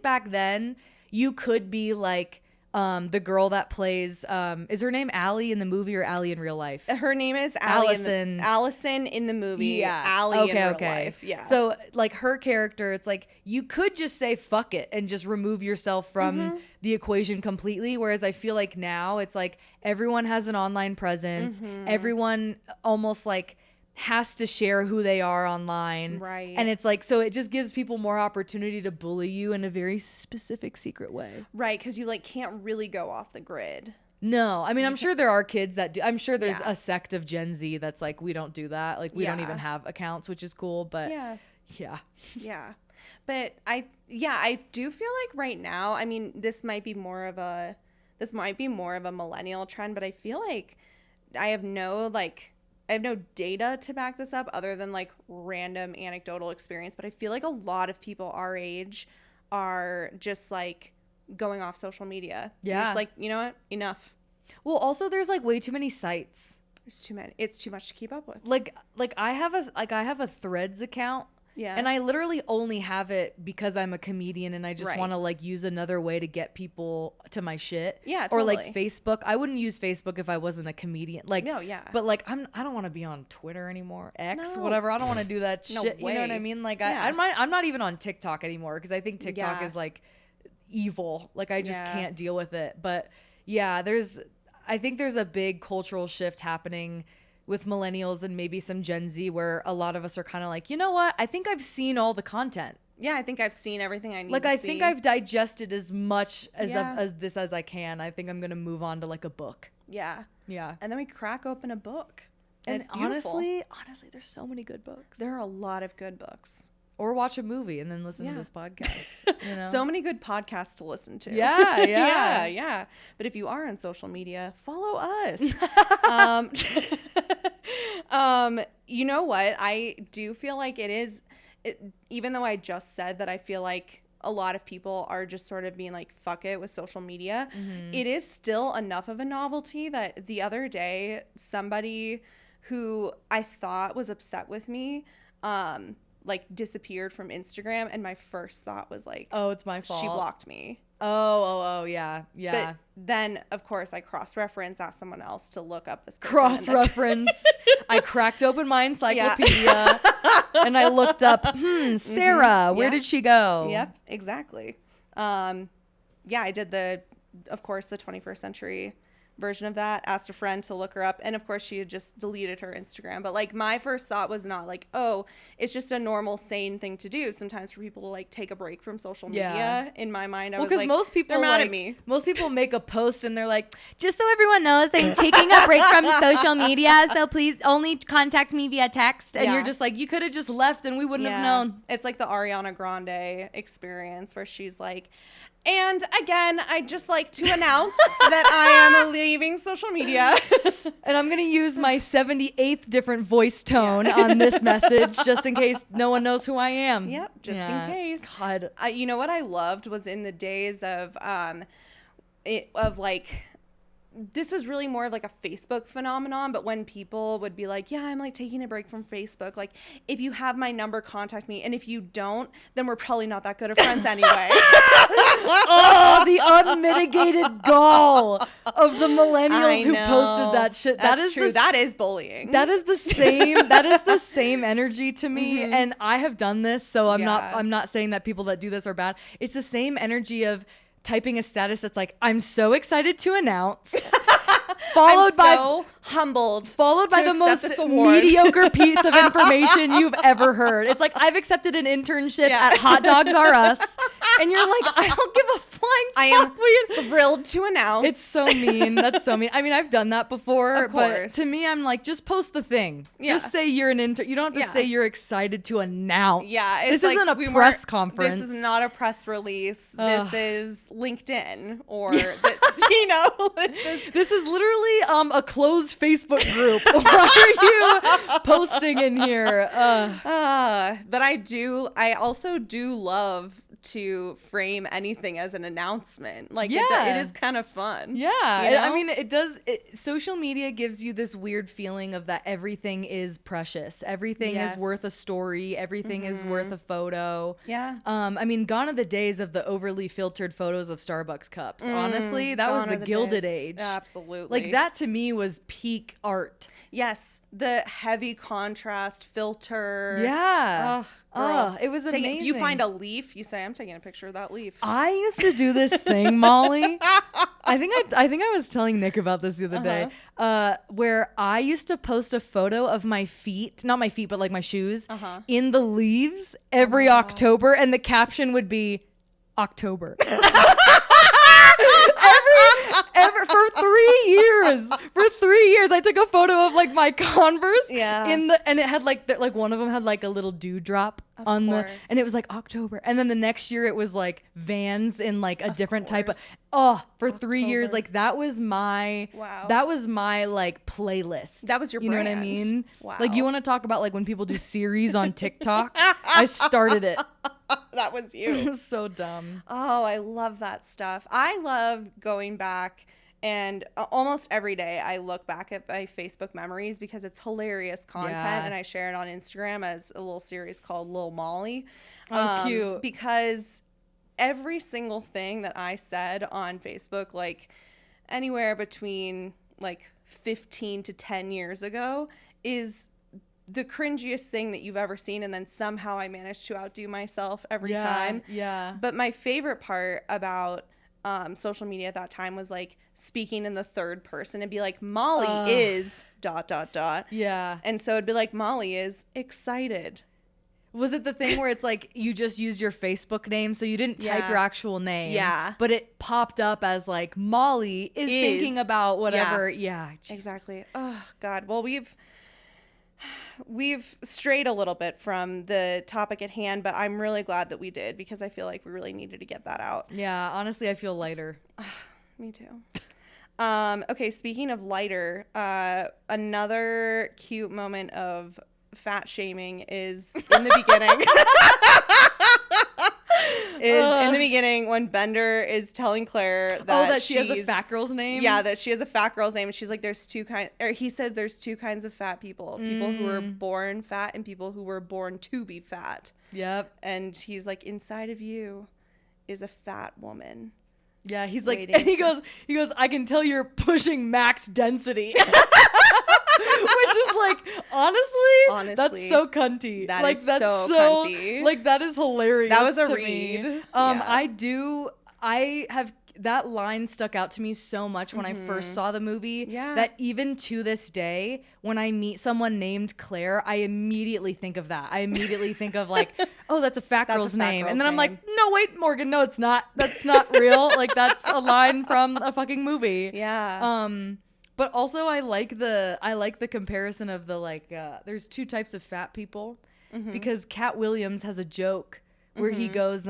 back then, you could be like, the girl that plays, is her name Allie in the movie or Allie in real life? Her name is Allison. Allison in the movie. Allie in real life. Yeah. So like her character, it's like you could just say fuck it and just remove yourself from the equation completely. Whereas I feel like now it's like everyone has an online presence. Everyone almost like has to share who they are online. Right. And it's like, so it just gives people more opportunity to bully you in a very specific, secret way. Right, because you like can't really go off the grid. No, I mean, I'm sure there are kids that do. I'm sure there's a sect of Gen Z that's like, we don't do that. Like, we don't even have accounts, which is cool. But yeah. But I do feel like right now, I mean, this might be more of a millennial trend, but I feel like I have no data to back this up other than like random anecdotal experience. But I feel like a lot of people our age are just like going off social media. Yeah. Just like, you know what? Enough. Well, also there's like way too many sites. There's too many. It's too much to keep up with. Like I have a Threads account. Yeah. And I literally only have it because I'm a comedian and I just Right. want to like use another way to get people to my shit. Yeah, Or like totally. Facebook. I wouldn't use Facebook if I wasn't a comedian. Like, No, yeah. But like I don't want to be on Twitter anymore. X, No. whatever. I don't want to do that No shit. You know what I way. mean? Like Yeah. I'm not even on TikTok anymore because I think TikTok Yeah. is like evil. Like I just Yeah. can't deal with it. But yeah, I think there's a big cultural shift happening with millennials and maybe some Gen Z where a lot of us are kind of like, you know what? I think I've seen all the content. Yeah, I think I've seen everything I need Like to I see. think I've digested as much as Yeah. as I can. I think I'm going to move on to like a book. Yeah. Yeah. And then we crack open a book. And it's beautiful. honestly, there's so many good books. There are a lot of good books. Or watch a movie and then listen to this podcast. You know? So many good podcasts to listen to. Yeah. But if you are on social media, follow us. You know what? I do feel like even though I just said that I feel like a lot of people are just sort of being like, fuck it with social media, it is still enough of a novelty that the other day, somebody who I thought was upset with me, like disappeared from Instagram, and my first thought was like, oh, it's my fault. She blocked me. Oh, yeah. But then, of course, I cross-referenced, asked someone else to look up this person. Cross-referenced. I cracked open my encyclopedia and I looked up, Sarah, where did she go? Yep, exactly. I did of course, the 21st century version of that, asked a friend to look her up, and of course she had just deleted her Instagram. But like, my first thought was not like, oh, it's just a normal sane thing to do sometimes for people to like take a break from social media. In my mind, I was like, most people they're mad at me. Most people make a post and they're like, just so everyone knows, I'm taking a break from social media, so please only contact me via text. And you're just like, you could have just left and we wouldn't have known. It's like the Ariana Grande experience where she's like, and again, I'd just like to announce that I am leaving social media. And I'm going to use my 78th different voice tone on this message just in case no one knows who I am. Yep, just in case. God. You know what I loved was in the days of this was really more of like a Facebook phenomenon, but when people would be like, yeah, I'm like taking a break from Facebook. Like, if you have my number, contact me. And if you don't, then we're probably not that good of friends anyway. Oh, the unmitigated gall of the millennials who posted that shit. That's true. That is bullying. That is the same energy to me. And I have done this, so I'm not saying that people that do this are bad. It's the same energy of typing a status that's like, I'm so excited to announce, followed by the most mediocre piece of information you've ever heard. It's like, I've accepted an internship at Hot Dogs R Us, and you're like, I don't give a flying fuck. I am thrilled to announce. It's so mean. That's so mean. I mean, I've done that before, but to me, I'm like, just post the thing. Just say you're an intern. You don't have to say you're excited to announce. Yeah, this isn't a press conference. This is not a press release. This is LinkedIn, or this is literally a closed Facebook group. Why are you posting in here? But I also do love to frame anything as an announcement. Like, it is kind of fun. Yeah. I mean, it does. Social media gives you this weird feeling of that everything is precious. Everything is worth a story. Everything is worth a photo. Yeah. I mean, gone are the days of the overly filtered photos of Starbucks cups. Honestly, that was the Gilded Age. Absolutely. Like, that to me was peak art. Yes. The heavy contrast filter. Yeah. It was amazing. If you find a leaf, you say, I'm taking a picture of that leaf. I used to do this thing, Molly. I think I was telling Nick about this the other day, where I used to post a photo of my feet, not my feet, but like my shoes, in the leaves every October, and the caption would be October. For 3 years, I took a photo of like my Converse. And it had like one of them had like a little dewdrop on the, and it was like October. And then the next year it was like Vans in like a different type of. For 3 years, like that was my like playlist. That was your brand. You know what I mean? Wow. Like, you want to talk about like when people do series on TikTok? I started it. That was you. It was so dumb. Oh, I love that stuff. I love going back, and almost every day I look back at my Facebook memories because it's hilarious content, and I share it on Instagram as a little series called Lil Molly. Oh, cute. Because every single thing that I said on Facebook, like anywhere between like 15 to 10 years ago, is the cringiest thing that you've ever seen, and then somehow I managed to outdo myself every time. Yeah. But my favorite part about social media at that time was like speaking in the third person and be like, Molly is ... Yeah. And so it'd be like, Molly is excited. Was it the thing where it's like you just used your Facebook name, so you didn't type your actual name? Yeah. But it popped up as like, Molly is thinking about whatever. Yeah. Exactly. Oh God. Well, we've strayed a little bit from the topic at hand, but I'm really glad that we did because I feel like we really needed to get that out. Yeah, honestly, I feel lighter. Me too. Okay, speaking of lighter, another cute moment of fat shaming is in the beginning. In the beginning when Bender is telling Claire that she has a fat girl's name. Yeah, that she has a fat girl's name, and she's like, "There's two kinds," or he says, "There's two kinds of fat people: people who were born fat and people who were born to be fat." Yep. And he's like, "Inside of you is a fat woman." Yeah, he's like, and he goes, "I can tell you're pushing max density." Which is like, honestly, that's so cunty. That's so cunty. Like, that is hilarious. That was a to read. Me. Yeah. I have, that line stuck out to me so much when I first saw the movie. Yeah. That even to this day, when I meet someone named Claire, I immediately think of that. I immediately think of like, oh, that's a fat girl's name. And then I'm like, no, wait, Morgan, no, it's not. That's not real. Like, that's a line from a fucking movie. Yeah. But also I like the comparison of the like there's two types of fat people because Cat Williams has a joke where he goes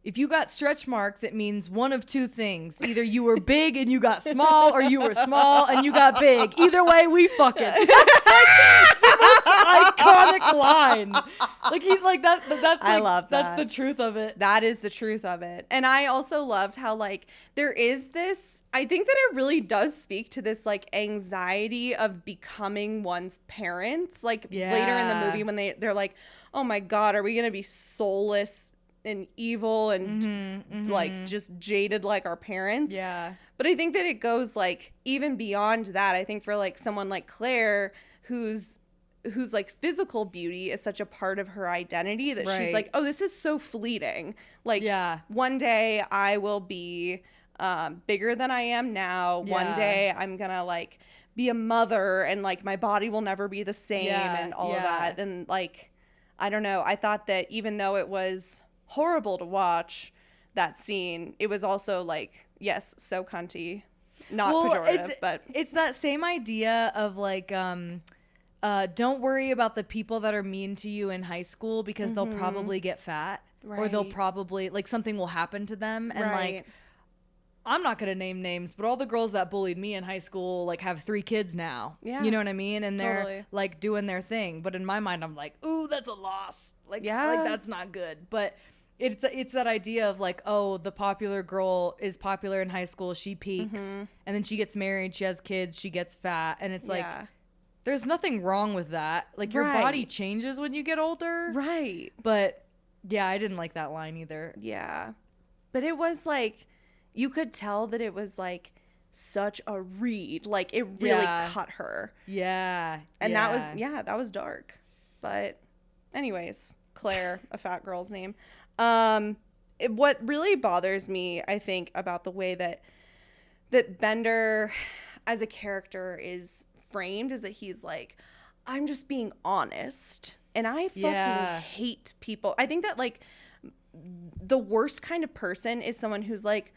if you got stretch marks, it means one of two things. Either you were big and you got small, or you were small and you got big. Either way, we fucking. That's like the most iconic line. Like that's like, I love that. That's the truth of it. That is the truth of it. And I also loved how like there is this, I think that it really does speak to this like anxiety of becoming one's parents. Like later in the movie when they're like, oh my God, are we going to be soulless and evil and like just jaded like our parents? Yeah. But I think that it goes like even beyond that. I think for like someone like Claire who's like physical beauty is such a part of her identity that she's like, oh, this is so fleeting. Like one day I will be bigger than I am now. One day I'm gonna like be a mother and like my body will never be the same and all of that. And like, I don't know. I thought that even though it was horrible to watch that scene, it was also like, yes, so cunty, not pejorative, but it's that same idea of like don't worry about the people that are mean to you in high school because they'll probably get fat or they'll probably like something will happen to them. And like, I'm not going to name names, but all the girls that bullied me in high school like have 3 kids now. Yeah. You know what I mean? And they're like doing their thing. But in my mind, I'm like, ooh, that's a loss. Like, like that's not good. But it's that idea of like, oh, the popular girl is popular in high school. She peaks and then she gets married. She has kids. She gets fat. And it's like, there's nothing wrong with that. Like your body changes when you get older. Right. But yeah, I didn't like that line either. Yeah. But it was like, you could tell that it was like such a read. Like it really cut her. Yeah. And that was dark. But anyways, Claire, a fat girl's name. What really bothers me, I think, about the way that Bender as a character is framed is that he's like, I'm just being honest. And I fucking hate people. I think that like the worst kind of person is someone who's like,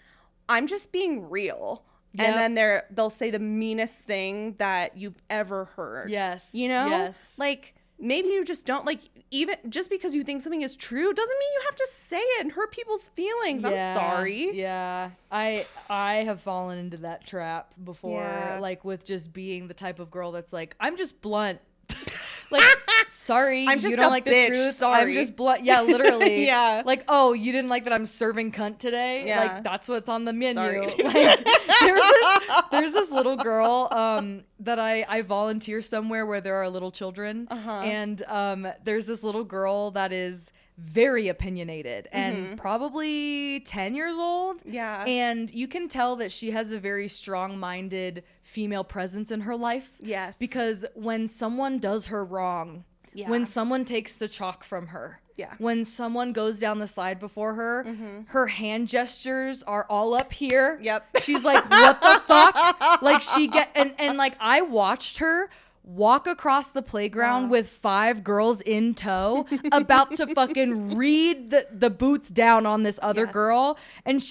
I'm just being real. Yep. And then they'll say the meanest thing that you've ever heard. Yes. You know? Yes. Like, maybe you just don't, like, even just because you think something is true doesn't mean you have to say it and hurt people's feelings. I'm sorry. Yeah. I have fallen into that trap before, like, with just being the type of girl that's like, I'm just blunt. Like, sorry, I'm just you don't a like bitch, the truth. sorry. I'm just blunt. Yeah, literally. Yeah. Like, oh, you didn't like that I'm serving cunt today? Yeah. Like, that's what's on the menu. Sorry. Like, there's this little girl that I volunteer somewhere where there are little children. And there's this little girl that is very opinionated and probably 10 years old. Yeah. And you can tell that she has a very strong-minded female presence in her life. Yes. Because when someone does her wrong, when someone takes the chalk from her, when someone goes down the slide before her, her hand gestures are all up here. Yep. She's like, what the fuck? Like and like I watched her walk across the playground with 5 girls in tow about to fucking read the boots down on this other girl. And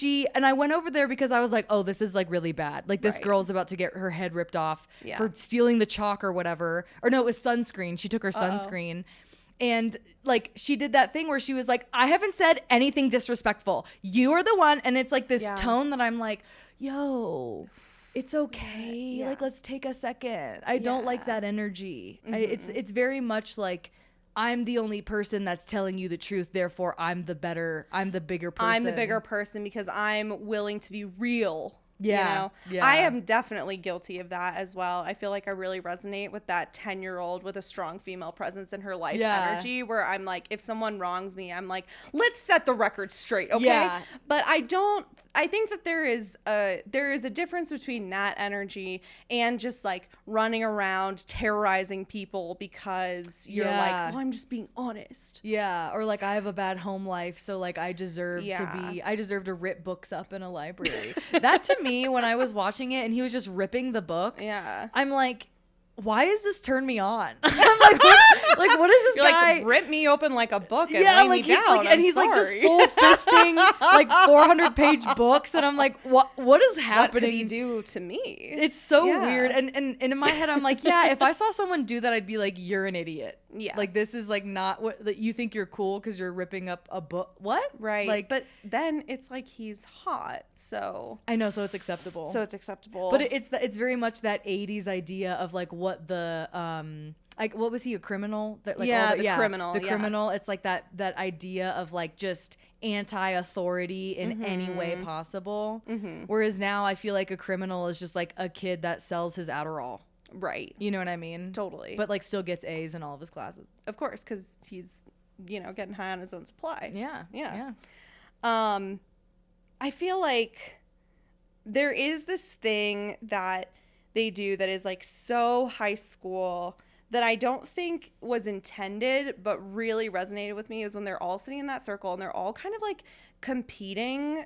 I went over there because I was like, oh, this is like really bad. Like this girl's about to get her head ripped off for stealing the chalk or whatever. Or no, it was sunscreen. She took her sunscreen. And like she did that thing where she was like, I haven't said anything disrespectful. You are the one. And it's like this tone that I'm like, yo, it's okay. Yeah. Like, let's take a second. I don't like that energy. Mm-hmm. It's very much like I'm the only person that's telling you the truth. Therefore, I'm the bigger person. I'm the bigger person because I'm willing to be real. Yeah. You know? Yeah. I am definitely guilty of that as well. I feel like I really resonate with that 10-year-old with a strong female presence in her life energy where I'm like, if someone wrongs me, I'm like, let's set the record straight. Okay. Yeah. But I think that there is a difference between that energy and just like running around terrorizing people because you're like, well, I'm just being honest. Yeah. Or like I have a bad home life. So like I deserve to rip books up in a library. That to me, when I was watching it and he was just ripping the book, I'm like, why does this turn me on? I'm like, what is this You're guy? Like, rip me open like a book and lay me down. And he's like just full fisting like 400-page books. And I'm like, what is happening? What could he do to me? It's so weird. And in my head, I'm like, yeah, if I saw someone do that, I'd be like, you're an idiot. Yeah. Like, this is like not what that you think you're cool because you're ripping up a book. What? Right. Like, but then it's like he's hot. So I know. So it's acceptable. But it's very much that 80s idea of like what the like what was he, a criminal? That, like, criminal. The criminal. It's like that idea of like just anti-authority in any way possible. Mm-hmm. Whereas now I feel like a criminal is just like a kid that sells his Adderall. Right. You know what I mean? Totally. But like still gets A's in all of his classes. Of course, because he's, getting high on his own supply. Yeah. I feel like there is this thing that they do that is like so high school that I don't think was intended but really resonated with me is when they're all sitting in that circle and they're all kind of like competing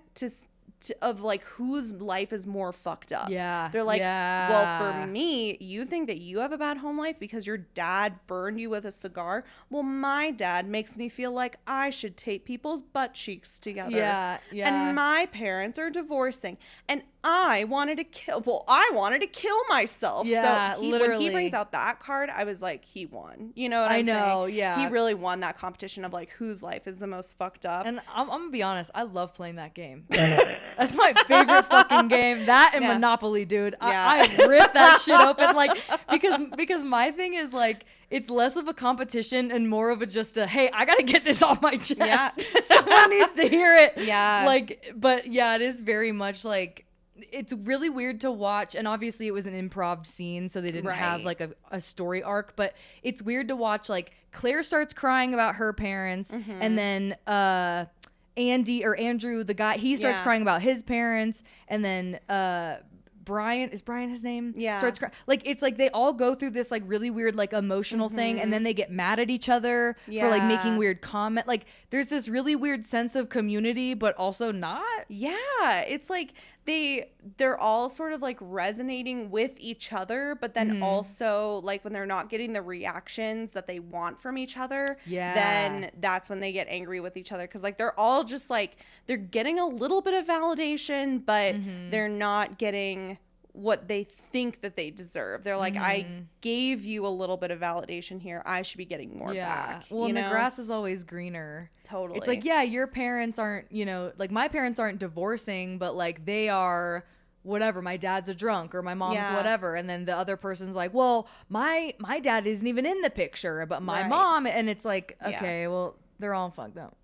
of like whose life is more fucked up. Yeah. They're like, well, for me, you think that you have a bad home life because your dad burned you with a cigar. Well, my dad makes me feel like I should tape people's butt cheeks together. Yeah. And my parents are divorcing. And I wanted to kill myself. Yeah, so literally. When he brings out that card, I was like, he won. You know what I'm saying? I know, yeah. He really won that competition of like whose life is the most fucked up. And I'm gonna be honest, I love playing that game. That's my favorite fucking game. That and Monopoly, dude. I rip that shit open like because my thing is like it's less of a competition and more of a just a, hey, I gotta get this off my chest. Yeah. Someone needs to hear it. Yeah. Like, but yeah, it is very much like it's really weird to watch, and obviously it was an improv scene, so they didn't have like a story arc, but it's weird to watch like Claire starts crying about her parents, and then Andrew, the guy, he starts crying about his parents, and then Brian, is Brian his name? Yeah. Starts crying. Like, it's like they all go through this like really weird like emotional thing, and then they get mad at each other for like making weird comment. Like there's this really weird sense of community, but also not. Yeah. It's like they're all sort of like resonating with each other, but then also like when they're not getting the reactions that they want from each other, then that's when they get angry with each other. Cause like they're all just like, they're getting a little bit of validation, but they're not getting what they think that they deserve. They're like, I gave you a little bit of validation here. I should be getting more back. Well, and the grass is always greener. Totally. It's like, yeah, your parents aren't, like my parents aren't divorcing, but like they are whatever. My dad's a drunk or my mom's whatever. And then the other person's like, well, my dad isn't even in the picture, but my mom. And it's like, okay, well, they're all fucked up.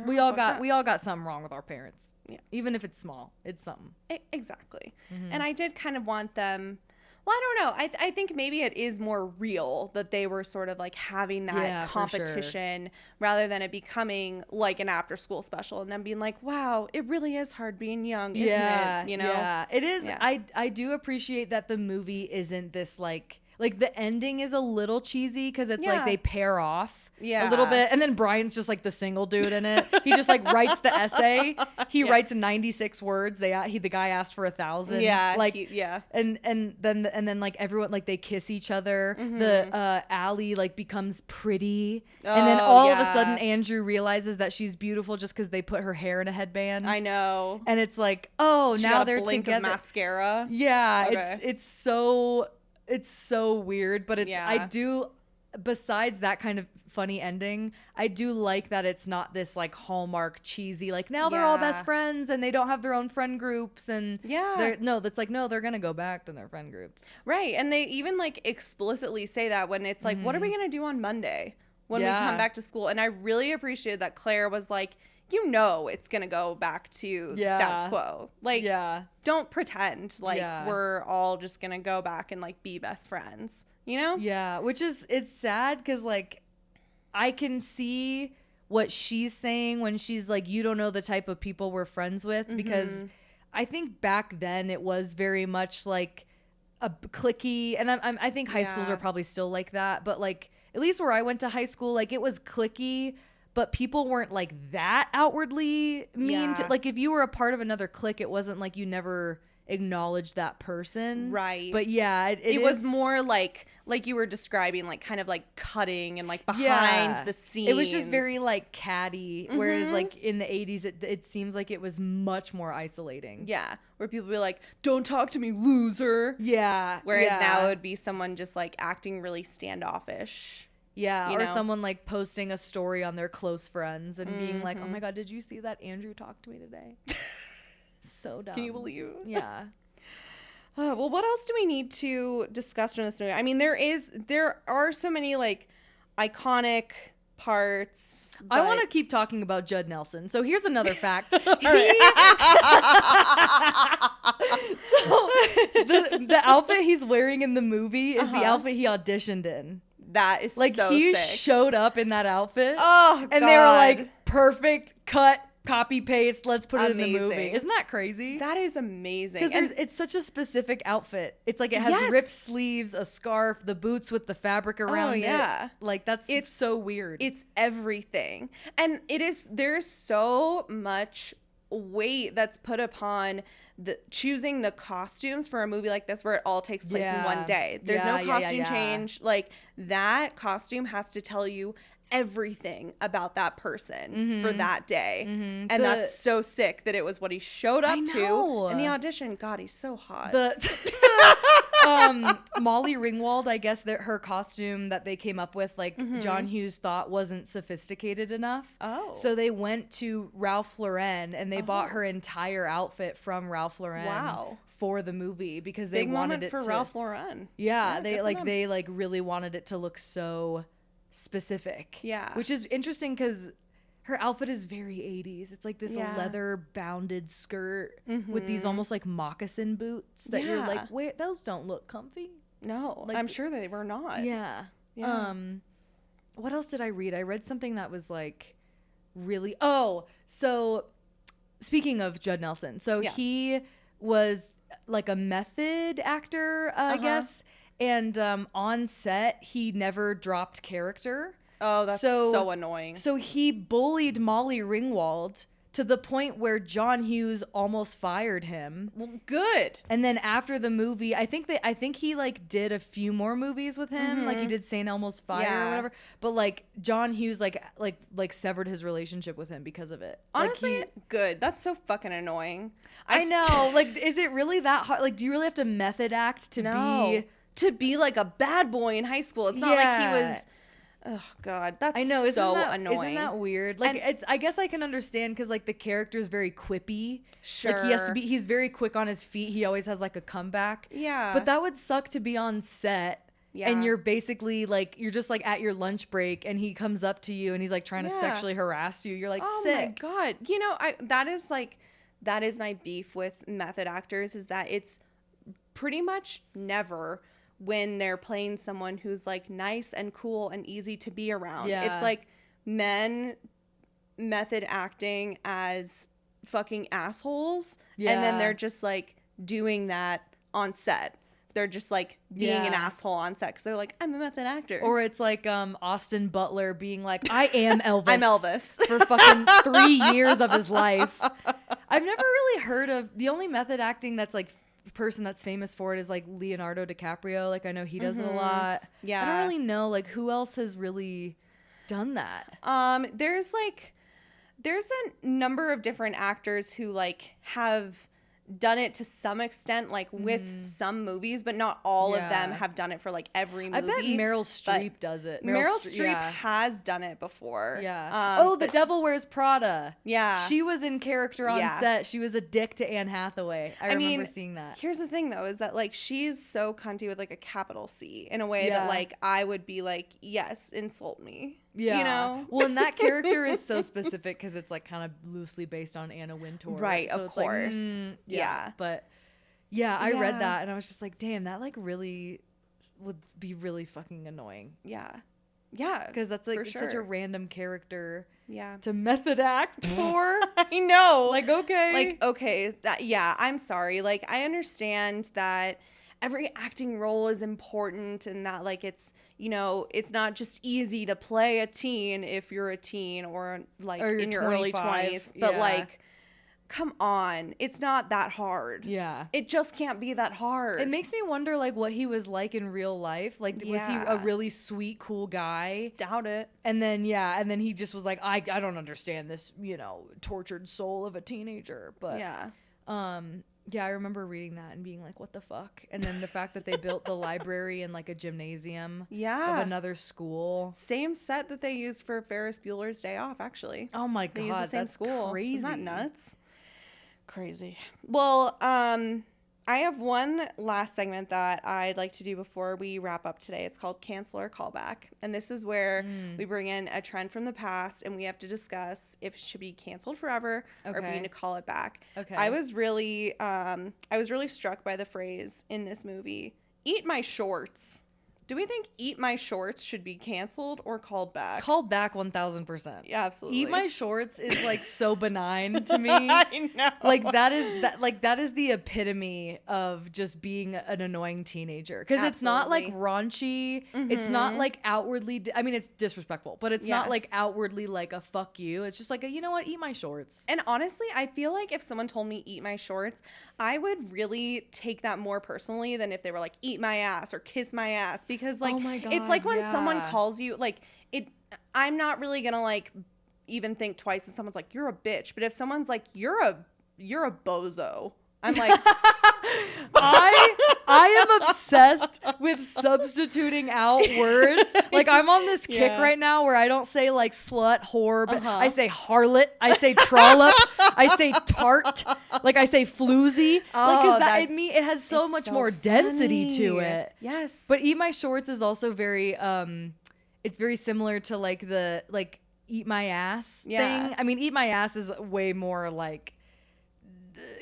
We all got something wrong with our parents. Yeah. Even if it's small, it's something. Exactly. And I did kind of want them, well, I don't know. I think maybe it is more real that they were sort of like having that competition rather than it becoming like an after school special and then being like, wow, it really is hard being young, isn't it? You know? Yeah, it is. Yeah. I do appreciate that the movie isn't this like the ending is a little cheesy because it's like they pair off. a little bit. And then Brian's just like the single dude in it. He just like writes the essay. He writes 96 words. The guy asked for 1,000. Yeah. Like, and then like everyone, like they kiss each other. The Allie like becomes pretty. And then all of a sudden Andrew realizes that she's beautiful just because they put her hair in a headband. I know. And it's like, oh, she now got they're a blink together. Of mascara. Yeah. Okay. It's so weird, but I do, besides that kind of funny ending, I do like that it's not this like Hallmark cheesy, like now they're all best friends and they don't have their own friend groups and they're gonna go back to their friend groups. Right. And they even like explicitly say that when it's like, what are we gonna do on Monday when we come back to school? And I really appreciated that Claire was like, it's gonna go back to status quo. Like, don't pretend like we're all just gonna go back and like be best friends, you know? Yeah, it's sad because like I can see what she's saying when she's like, you don't know the type of people we're friends with, because I think back then it was very much like a cliquey, and I think high schools are probably still like that, but like at least where I went to high school, like it was cliquey. But people weren't like that outwardly mean to, like if you were a part of another clique, it wasn't like you never acknowledged that person. Right. But yeah, it was more like you were describing, like kind of like cutting and like behind the scenes. It was just very like catty. Whereas like in the 80s, it seems like it was much more isolating. Yeah. Where people be like, don't talk to me, loser. Yeah. Whereas now it would be someone just like acting really standoffish. Yeah, or someone like posting a story on their close friends and being like, oh my God, did you see that Andrew talked to me today? So dumb. Can you believe? Yeah. Well, what else do we need to discuss from this movie? I mean, there are so many like iconic parts. I want to keep talking about Judd Nelson. So here's another fact. So the outfit he's wearing in the movie is the outfit he auditioned in. That is like so he sick. Showed up in that outfit. Oh, God. And they were like, perfect cut, copy paste. Let's put it in the movie. Isn't that crazy? That is amazing. Because it's such a specific outfit. It's like it has ripped sleeves, a scarf, the boots with the fabric around it. Like it's so weird. It's everything, and there's so much weight that's put upon choosing the costumes for a movie like this where it all takes place in one day. There's no costume change. Like that costume has to tell you everything about that person for that day. And that's so sick that it was what he showed up to in the audition. God, he's so hot. Molly Ringwald, I guess that her costume that they came up with, like John Hughes thought wasn't sophisticated enough. Oh. So they went to Ralph Lauren and they bought her entire outfit from Ralph Lauren. Wow. For the movie because they Big wanted moment for Ralph Lauren. Yeah, they really wanted it to look so specific. Yeah. Which is interesting because her outfit is very 80s. It's like this leather bounded skirt with these almost like moccasin boots that you're like, wait, those don't look comfy. No, like, I'm sure they were not. Yeah. What else did I read? I read something that was like really, so speaking of Judd Nelson, so he was like a method actor, I guess. And on set, he never dropped character. Oh, that's so annoying. So he bullied Molly Ringwald to the point where John Hughes almost fired him. Well, good. And then after the movie, I think he like did a few more movies with him, like he did St. Elmo's Fire or whatever. But like John Hughes like severed his relationship with him because of it. Honestly, good. That's so fucking annoying. I know. Like, is it really that hard? Like, do you really have to method act to be like a bad boy in high school? It's not like he was. Oh God, that's annoying. Isn't that weird? Like, I guess I can understand because like the character is very quippy. Sure. Like he's very quick on his feet. He always has like a comeback. Yeah. But that would suck to be on set. Yeah. And you're basically like, you're just like at your lunch break and he comes up to you and he's like trying to sexually harass you. You're like, sick. Oh my God. You know, that is my beef with method actors, is that it's pretty much never when they're playing someone who's like nice and cool and easy to be around. Yeah. It's like men method acting as fucking assholes. Yeah. And then they're just like doing that on set. they're just like being an asshole on set because they're like, I'm a method actor. Or it's like Austin Butler being like, I am Elvis. I'm Elvis. For fucking 3 years of his life. I've never really heard of, the only method acting that's like person that's famous for it is like Leonardo DiCaprio. Like I know he does it a lot. Yeah. I don't really know like who else has really done that. There's a number of different actors who like have done it to some extent, like with some movies, but not all of them have done it for like every movie. I bet Meryl Streep does it. Meryl Streep has done it before. Yeah. The Devil Wears Prada. Yeah. She was in character on set. She was a dick to Anne Hathaway. I remember seeing that. Here's the thing though, is that like she's so cunty with like a capital C in a way that like I would be like, yes, insult me. Yeah. You know? Well, and that character is so specific because it's like kind of loosely based on Anna Wintour. Right, so of it's course. Like, yeah. But yeah, I read that and I was just like, damn, that like really would be really fucking annoying. Yeah. Yeah. Because that's like such a random character yeah. to method act for. I know. Like, okay. Like, okay. Yeah, I'm sorry. Like, I understand that every acting role is important and that like it's, you know, it's not just easy to play a teen if you're a teen or like in your early 20s, but like come on, it's not that hard. Yeah, it just can't be that hard. It makes me wonder like what he was like in real life. Like was he a really sweet, cool guy? Doubt it. And then he just was like, I don't understand this, you know, tortured soul of a teenager. But yeah, I remember reading that and being like, what the fuck? And then the fact that they built the library in like a gymnasium of another school. Same set that they used for Ferris Bueller's Day Off, actually. Oh my God. They used the same school. Crazy. Isn't that nuts? Crazy. Well, I have one last segment that I'd like to do before we wrap up today. It's called Cancel or Callback. And this is where we bring in a trend from the past and we have to discuss if it should be canceled forever or if we need to call it back. Okay. I was really struck by the phrase in this movie, "Eat my shorts." Do we think "eat my shorts" should be canceled or called back? Called back 1000%. Yeah, absolutely. "Eat my shorts" is like so benign to me. I know. Like that is the epitome of just being an annoying teenager because it's not like raunchy. It's not like outwardly. I mean, it's disrespectful, but it's not like outwardly like a fuck you. It's just like you know what? Eat my shorts. And honestly, I feel like if someone told me "eat my shorts," I would really take that more personally than if they were like "eat my ass" or "kiss my ass." Because like, oh my God, it's like when someone calls you like it, I'm not really gonna like even think twice if someone's like, "You're a bitch." But if someone's like, you're a bozo," I'm like, I am obsessed with substituting out words. Like I'm on this kick right now where I don't say like slut, whore, but I say harlot, I say trollop, I say tart, like I say floozy. Like it has so much more density to it. Yes. But "eat my shorts" is also very it's very similar to like the like "eat my ass" thing. I mean, "eat my ass" is way more like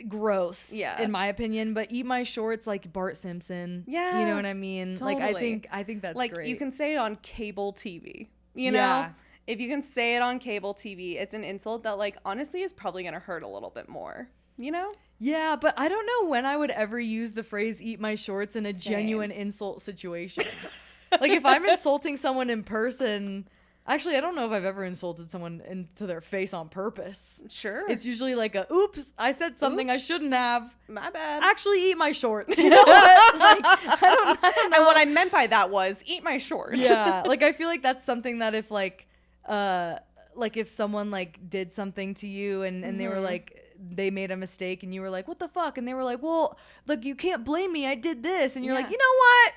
gross in my opinion, but "eat my shorts" like Bart Simpson, you know what I mean? Totally. Like I think that's like great. You can say it on cable TV, you know? If you can say it on cable TV, it's an insult that like honestly is probably gonna hurt a little bit more, you know? Yeah, but I don't know when I would ever use the phrase "eat my shorts" in a genuine insult situation. Like if I'm insulting someone in person. Actually, I don't know if I've ever insulted someone into their face on purpose. Sure. It's usually like a, oops, I said something I shouldn't have. My bad. Actually, eat my shorts. You know what? Like, I don't know. And what I meant by that was, eat my shorts. Yeah. Like, I feel like that's something that if like if someone like did something to you and they were like, they made a mistake and you were like, what the fuck? And they were like, well, like, you can't blame me. I did this. And you're like, you know what?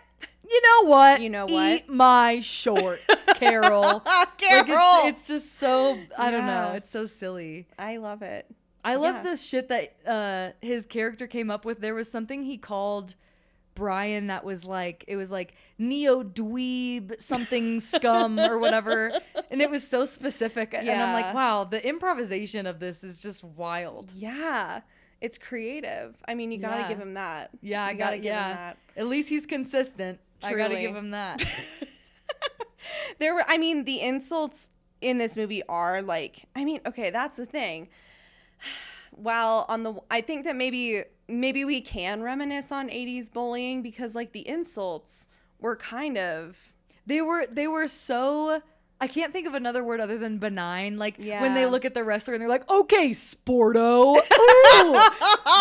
Eat my shorts, Carol. Carol. Like it's just so, I don't know. It's so silly. I love it. I love this shit that his character came up with. There was something he called Brian that was like, it was like neo-dweeb something scum or whatever. And it was so specific. And I'm like, wow, the improvisation of this is just wild. Yeah. It's creative. I mean, you gotta give him that. Yeah, I gotta give him that. At least he's consistent. Truly. I gotta give him that. The insults in this movie are like, okay, that's the thing. While I think that maybe maybe we can reminisce on 80s bullying because like the insults were kind of they were so, I can't think of another word other than benign. Like Yeah. when they look at the wrestler and they're like, okay, sporto. Ooh,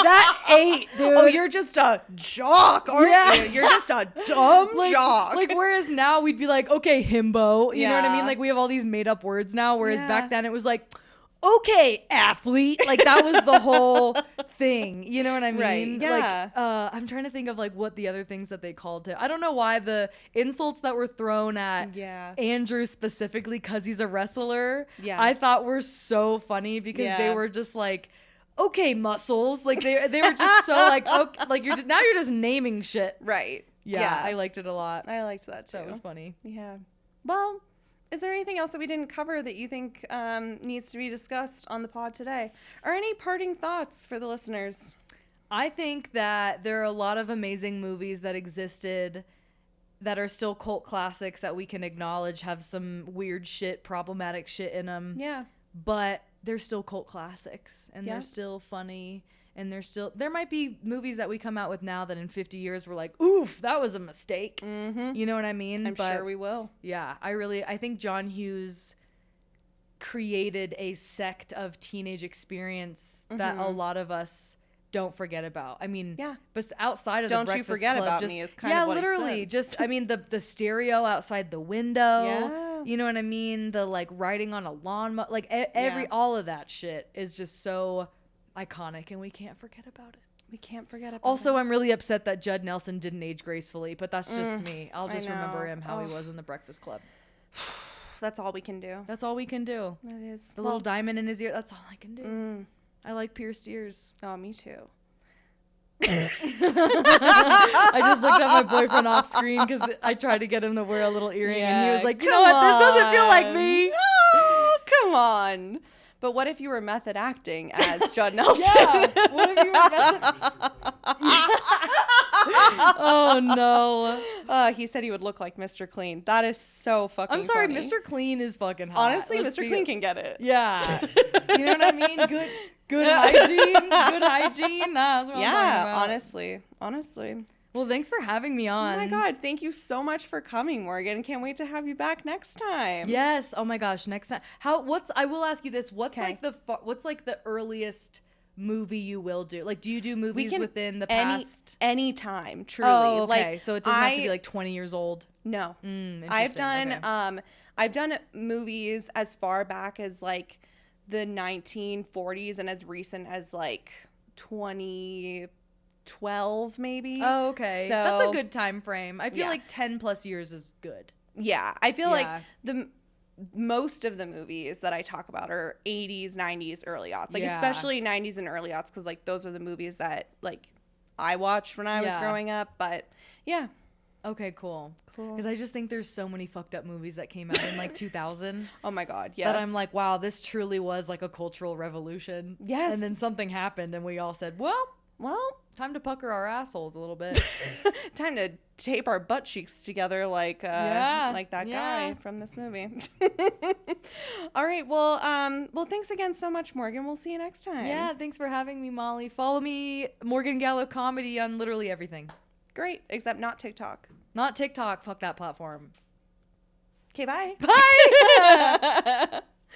that ate, dude. oh, you're just a jock, aren't you? You're just a dumb jock. Like whereas now we'd be like, okay, himbo. You know what I Yeah. mean? Like we have all these made up words now. Whereas Yeah. back then it was like, okay, athlete. Like that was the whole thing. You know what I mean? Right, yeah. Like I'm trying to think of like what the other things that they called him. I don't know why the insults that were thrown at Yeah. Andrew specifically because he's a wrestler. Yeah. I thought were so funny because they Yeah. were just like, okay, muscles. Like they were just so like, okay, like you're just naming shit. Right. Yeah, I liked it a lot. I liked that too. That was funny. Yeah. Well, is there anything else that we didn't cover that you think needs to be discussed on the pod today? Or any parting thoughts for the listeners? I think that there are a lot of amazing movies that existed that are still cult classics that we can acknowledge have some weird shit, problematic shit in them. Yeah. But they're still cult classics and Yeah. they're still funny. And there might be movies that we come out with now that in 50 years we're like, oof, that was a mistake. Mm-hmm. You know what I mean? I'm sure we will. Yeah, I think John Hughes created a sect of teenage experience that a lot of us don't forget about. I mean, Yeah. but outside of Don't the you Breakfast forget Club, about just, me is kind of what he literally, said. just I mean the stereo outside the window. Yeah. You know what I mean? The like riding on a lawnmower, like every Yeah. all of that shit is just so iconic, and we can't forget about it. We can't forget about Also, I'm really upset that Judd Nelson didn't age gracefully, but that's just me. I'll I just remember know. him how he Oh. was in the Breakfast Club. That's all we can do. That's all we can do. That is. The little diamond in his ear, that's all I can do. Mm. I like pierced ears. Oh, me too. I just looked at my boyfriend off screen because I tried to get him to wear a little earring, and he was like, you know what, this doesn't feel like me. Oh, come on. But what if you were method acting as Judd Nelson? Yeah. What if you were Oh, no. He said he would look like Mr. Clean. That is so fucking I'm sorry, funny. Mr. Clean is fucking hot. Honestly, Let's Mr. be- Clean can get it. Yeah. You know what I mean? Good hygiene. Good hygiene. Nah, that's what I'm talking Yeah, about. honestly. Well, thanks for having me on. Oh my God, thank you so much for coming, Morgan. Can't wait to have you back next time. Yes. Oh my gosh. Next time. I will ask you this. What's Okay. what's like the earliest movie you will do? Like, do you do movies can within the past? Any time, truly. Oh, okay. Like, So it doesn't have to be like 20 years old. No. Interesting. I've done movies as far back as like the 1940s and as recent as like 2012 maybe. Oh, okay. So That's a good time frame. I feel Yeah. like 10 plus years is good. Yeah, I feel Yeah. like most of the movies that I talk about are 80s, 90s, early aughts. Like Yeah. especially 90s and early aughts cuz like those are the movies that like I watched when I was Yeah. growing up, but yeah. Okay, cool. Cool. Because I just think there's so many fucked up movies that came out in like 2000 Oh my God, yes. that I'm like, wow, this truly was like a cultural revolution. Yes. And then something happened and we all said, well, time to pucker our assholes a little bit. time to tape our butt cheeks together like that guy from this movie. All right, well thanks again so much, Morgan. We'll see you next time. Yeah, thanks for having me, Molly. Follow me, Morgan Gallo Comedy, on literally everything. Great, except not TikTok. Not TikTok. Fuck that platform. Okay, bye. Bye.